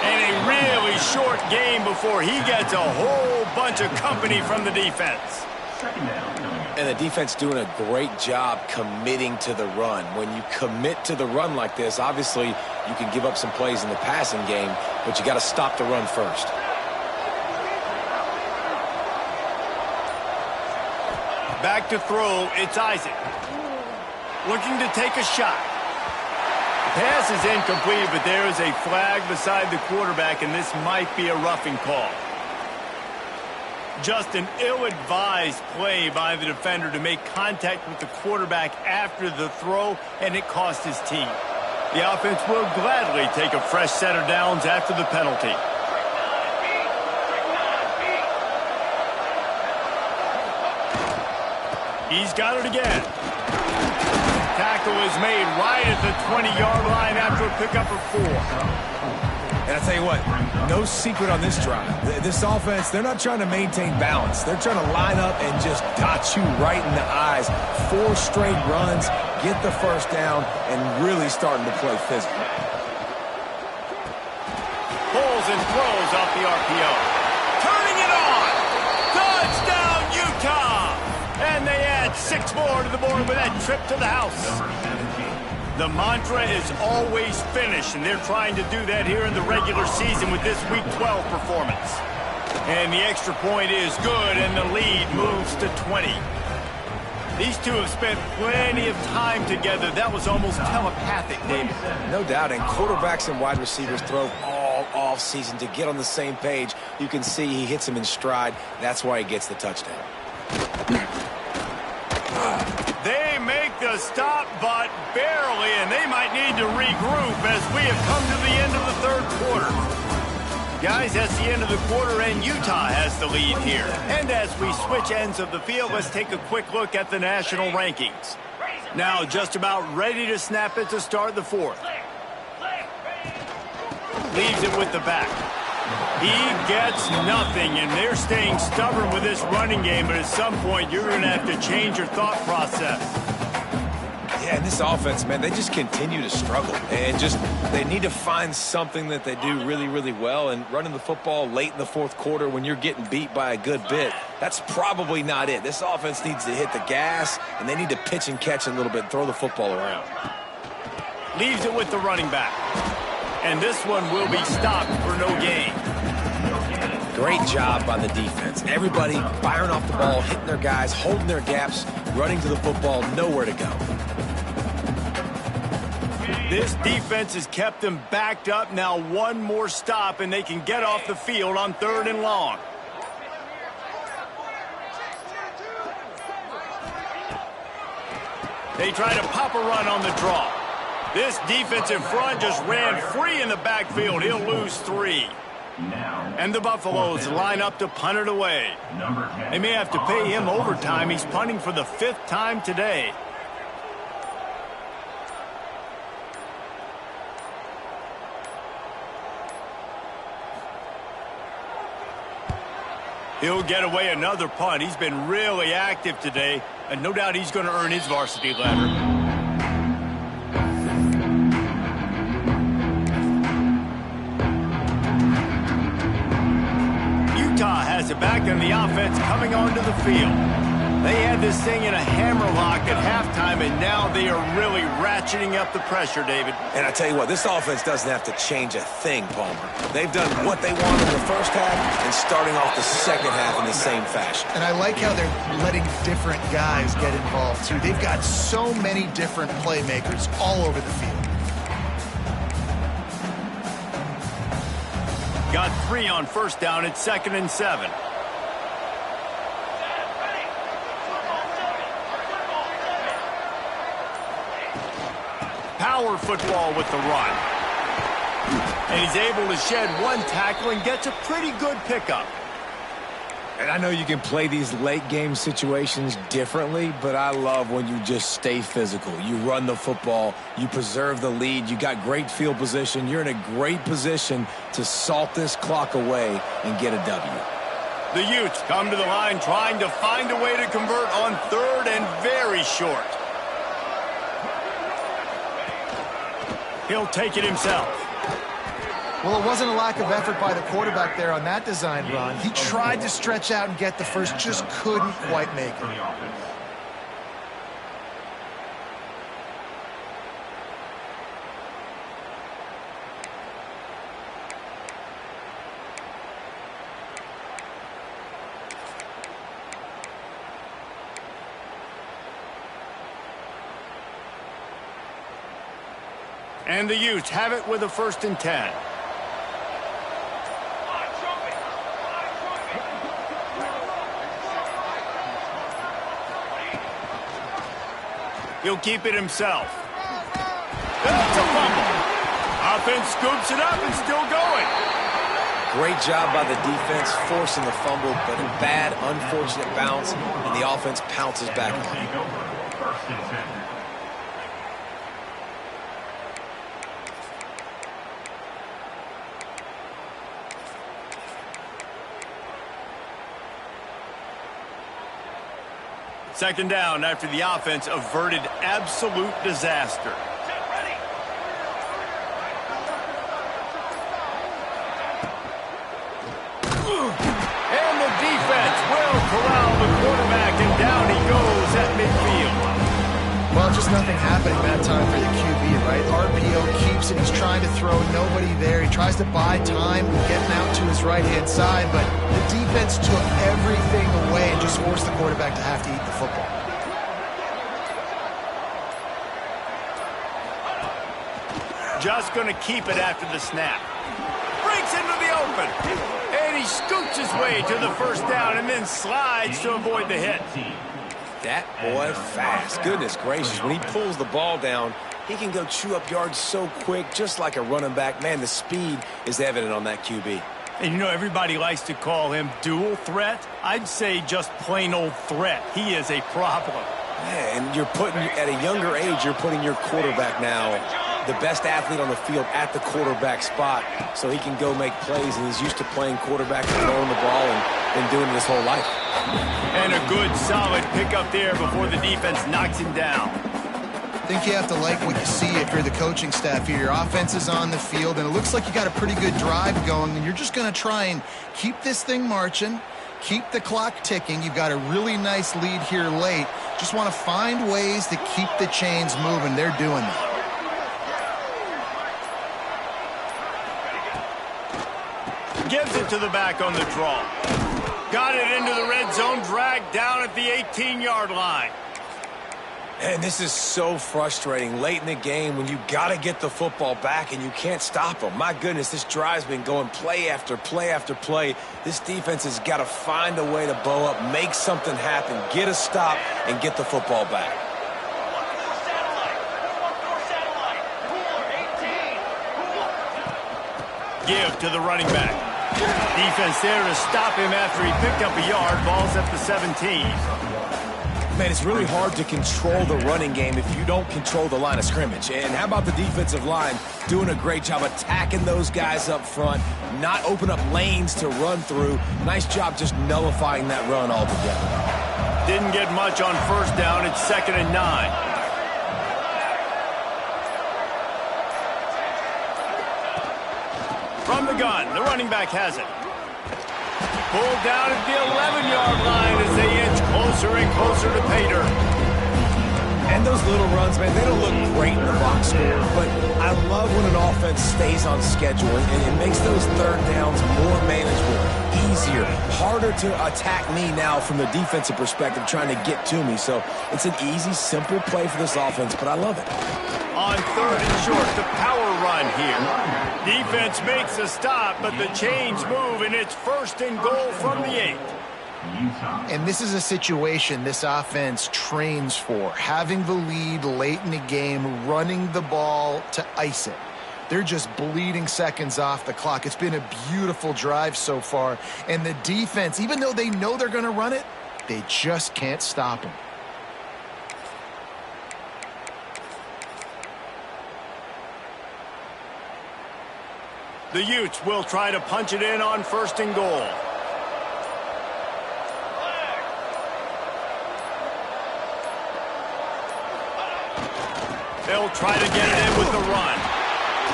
And a really short game before he gets a whole bunch of company from the defense. And the defense doing a great job committing to the run. When you commit to the run like this, obviously you can give up some plays in the passing game, but you got to stop the run first. Back to throw, it's Isaac. Looking to take a shot. The pass is incomplete, but there is a flag beside the quarterback, and this might be a roughing call. Just an ill-advised play by the defender to make contact with the quarterback after the throw, and it cost his team. The offense will gladly take a fresh set of downs after the penalty. He's got it again. Tackle is made right at the 20-yard line after a pickup of 4. And I tell you what, no secret on this drive. This offense, they're not trying to maintain balance. They're trying to line up and just dot you right in the eyes. 4 straight runs, get the first down, and really starting to play physical. Pulls and throws off the RPO. Turning it on! Touchdown, Utah! And they add 6 more to the board with that trip to the house. The mantra is always finish, and they're trying to do that here in the regular season with this Week 12 performance. And the extra point is good, and the lead moves to 20. These two have spent plenty of time together. That was almost telepathic, David. No doubt, and quarterbacks and wide receivers throw all off-season to get on the same page. You can see he hits him in stride. That's why he gets the touchdown. They make the stop, but barely, and they might need to regroup as we have come to the end of the third quarter. Guys, that's the end of the quarter, and Utah has the lead here. And as we switch ends of the field, let's take a quick look at the national rankings. Now just about ready to snap it to start the fourth. Leaves it with the back. He gets nothing, and they're staying stubborn with this running game, but at some point you're going to have to change your thought process. Yeah, and this offense, man, they just continue to struggle. And they need to find something that they do really, really well. And running the football late in the fourth quarter when you're getting beat by a good bit, that's probably not it. This offense needs to hit the gas, and they need to pitch and catch a little bit and throw the football around. Leaves it with the running back. And this one will be stopped for no gain. Great job by the defense. Everybody firing off the ball, hitting their guys, holding their gaps, running to the football, nowhere to go. This defense has kept them backed up. Now one more stop, and they can get off the field on 3rd and long. They try to pop a run on the draw. This defense in front just ran free in the backfield. He'll lose 3. And the Buffaloes line up to punt it away. They may have to pay him overtime. He's punting for the 5th time today. He'll get away another punt. He's been really active today, and no doubt he's going to earn his varsity letter. Utah has it back on the offense coming onto the field. They had this thing in a hammerlock at halftime, and now they are really ratcheting up the pressure, David. And I tell you what, this offense doesn't have to change a thing, Palmer. They've done what they wanted in the first half and starting off the second half in the same fashion. And I like how they're letting different guys get involved, too. They've got so many different playmakers all over the field. Got 3 on 1st down at 2nd and 7. Power football with the run. And he's able to shed 1 tackle and gets a pretty good pickup. And I know you can play these late game situations differently, but I love when you just stay physical. You run the football, you preserve the lead, you got great field position, you're in a great position to salt this clock away and get a W. The Utes come to the line trying to find a way to convert on 3rd and very short. He'll take it himself. Well, it wasn't a lack of effort by the quarterback there on that design run. He tried to stretch out and get the first, just couldn't quite make it. And the Utes have it with a 1st and 10. He'll keep it himself. That's a fumble. Offense scoops it up and still going. Great job by the defense forcing the fumble, but a bad, unfortunate bounce, and the offense pounces back on it. Second down after the offense averted absolute disaster. And the defense will corral the quarterback, and down he goes at midfield. Well, just nothing happening that time for the QB, right? RPO keeps it. He's trying to throw, nobody there. He tries to buy time, getting out to his right-hand side, but the defense took everything away and just forced the quarterback to have to eat the football. Just going to keep it after the snap. Breaks into the open. And he scoots his way to the 1st down and then slides to avoid the hit. That boy fast. Goodness gracious. When he pulls the ball down, he can go chew up yards so quick, just like a running back. Man, the speed is evident on that QB. And you know, everybody likes to call him dual threat. I'd say just plain old threat. He is a problem. Yeah, and you're putting, at a younger age, you're putting your quarterback now, the best athlete on the field, at the quarterback spot, so he can go make plays, and he's used to playing quarterback and throwing the ball and been doing it his whole life. And a good, solid pickup there before the defense knocks him down. I think you have to like what you see if you're the coaching staff here. Your offense is on the field, and it looks like you got a pretty good drive going, and you're just going to try and keep this thing marching, keep the clock ticking. You've got a really nice lead here late. Just want to find ways to keep the chains moving. They're doing that. Gives it to the back on the draw. Got it into the red zone, dragged down at the 18-yard line. And this is so frustrating late in the game when you got to get the football back and you can't stop them. My goodness, this drive's been going play after play after play. This defense has got to find a way to bow up, make something happen, get a stop, and get the football back. Give to the running back. Defense there to stop him after he picked up a yard. Ball's at the 17. Man, it's really hard to control the running game if you don't control the line of scrimmage. And how about the defensive line doing a great job attacking those guys up front, not open up lanes to run through. Nice job just nullifying that run altogether. Didn't get much on first down. It's 2nd and 9. From the gun, the running back has it. Pulled down at the 11-yard line as they inch closer and closer to pay dirt. And those little runs, man, they don't look great in the box score, but I love when an offense stays on schedule and it makes those third downs more manageable, easier, harder to attack me now from the defensive perspective trying to get to me. So it's an easy, simple play for this offense, but I love it. On 3rd and short, the power run here. Defense makes a stop, but the chains move, and it's 1st and goal from the 8. And this is a situation this offense trains for, having the lead late in the game, running the ball to ice it. They're just bleeding seconds off the clock. It's been a beautiful drive so far, and the defense, even though they know they're going to run it, they just can't stop them. The Utes will try to punch it in on 1st and goal. They'll try to get it in with the run.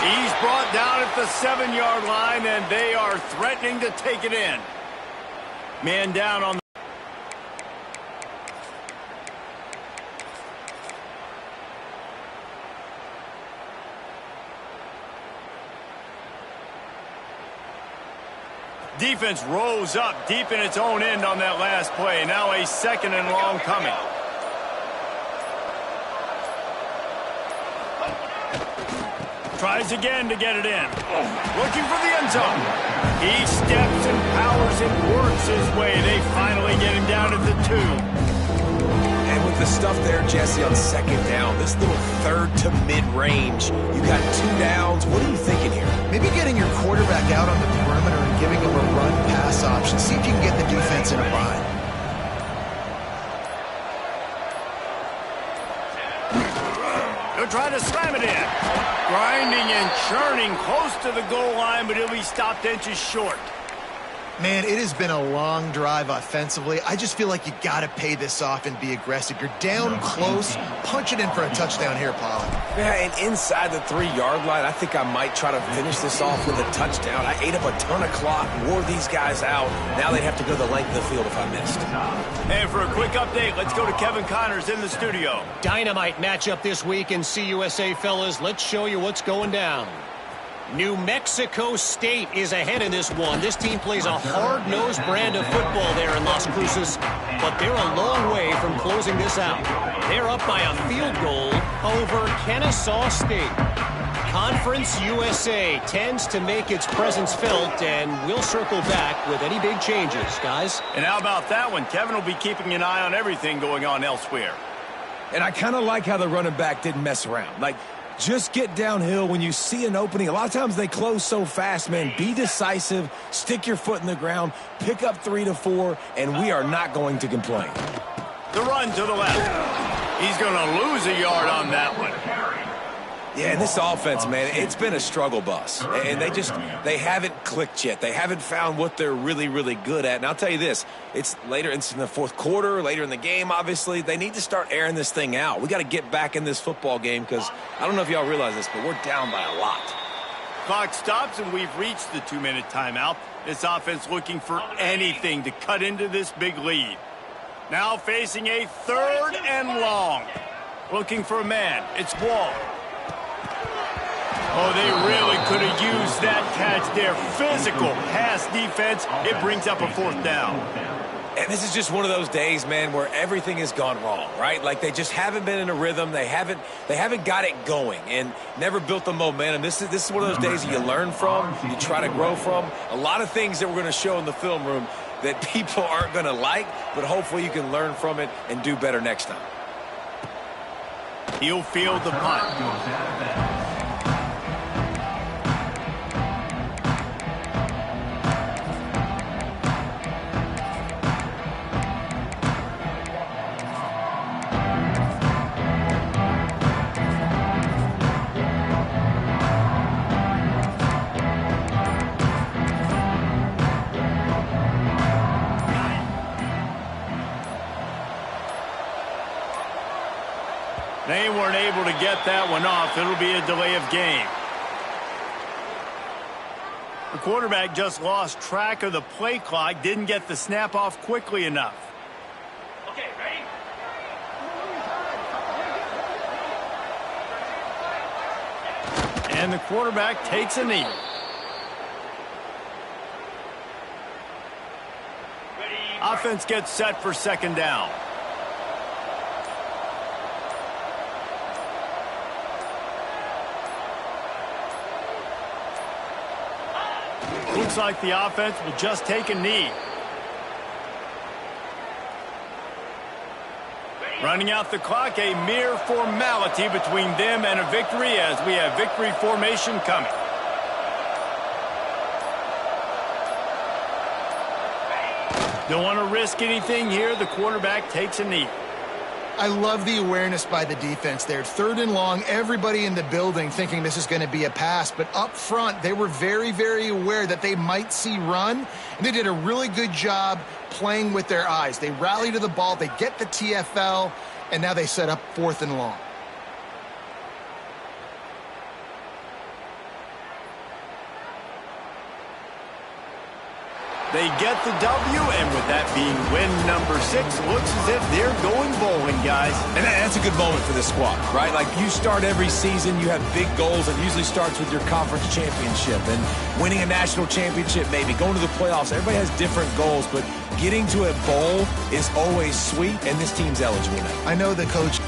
He's brought down at the 7-yard line, and they are threatening to take it in. Man down on the... Defense rose up deep in its own end on that last play. Now a 2nd and long coming. Tries again to get it in. Looking for the end zone. He steps and powers and works his way. They finally get him down at the 2. And with the stuff there, Jesse, on 2nd down, this little 3rd to mid-range, you got 2 downs. What are you thinking here? Maybe getting your quarterback out on the perimeter and giving him a run-pass option. See if you can get the defense in a bind. They'll try to slam it in. Grinding and churning close to the goal line, but he'll be stopped inches short. Man, it has been a long drive offensively. I just feel like you got to pay this off and be aggressive. You're down close. Punch it in for a touchdown here, Pollard. Yeah, and inside the 3-yard line, I think I might try to finish this off with a touchdown. I ate up a ton of clock, wore these guys out. Now they'd have to go the length of the field if I missed. And for a quick update, let's go to Kevin Connors in the studio. Dynamite matchup this week in CUSA, fellas. Let's show you what's going down. New Mexico State is ahead in this one. This team plays a hard-nosed brand of football there in Las Cruces, but they're a long way from closing this out. They're up by a field goal over Kennesaw State. Conference USA tends to make its presence felt, and we'll circle back with any big changes, guys. And how about that one? Kevin will be keeping an eye on everything going on elsewhere. And I kind of like how the running back didn't mess around. Like, just get downhill when you see an opening. A lot of times they close so fast, man. Be decisive, stick your foot in the ground, pick up 3 to 4, and we are not going to complain. The run to the left. He's going to lose a yard on that one. Yeah, and this offense, man, it's been a struggle bus. And they haven't clicked yet. They haven't found what they're really, really good at. And I'll tell you this, it's later in the 4th quarter, later in the game, obviously. They need to start airing this thing out. We got to get back in this football game because I don't know if y'all realize this, but we're down by a lot. Clock stops, and we've reached the 2-minute timeout. This offense looking for anything to cut into this big lead. Now facing a 3rd and long. Looking for a man. It's Wall. Oh, they really could have used that catch there. Physical pass defense. It brings up a 4th down. And this is just one of those days, man, where everything has gone wrong, right? Like they just haven't been in a rhythm. They haven't got it going and never built the momentum. This is one of those days that you learn from, you try to grow from. A lot of things that we're going to show in the film room that people aren't going to like, but hopefully you can learn from it and do better next time. He'll field the punt. They weren't able to get that one off. It'll be a delay of game. The quarterback just lost track of the play clock, didn't get the snap off quickly enough. Okay, ready? And the quarterback takes a knee. Offense gets set for second down. Looks like the offense will just take a knee. Running out the clock, a mere formality between them and a victory as we have victory formation coming. Don't want to risk anything here. The quarterback takes a knee. I love the awareness by the defense there. 3rd and long, everybody in the building thinking this is going to be a pass, but up front, they were very, very aware that they might see run, and they did a really good job playing with their eyes. They rally to the ball, they get the TFL, and now they set up 4th and long. They get the W, and with that being win number 6, looks as if they're going bowling, guys. And that's a good moment for this squad, right? Like you start every season, you have big goals. It usually starts with your conference championship and winning a national championship, maybe going to the playoffs. Everybody has different goals, but getting to a bowl is always sweet, and this team's eligible now. I know the coach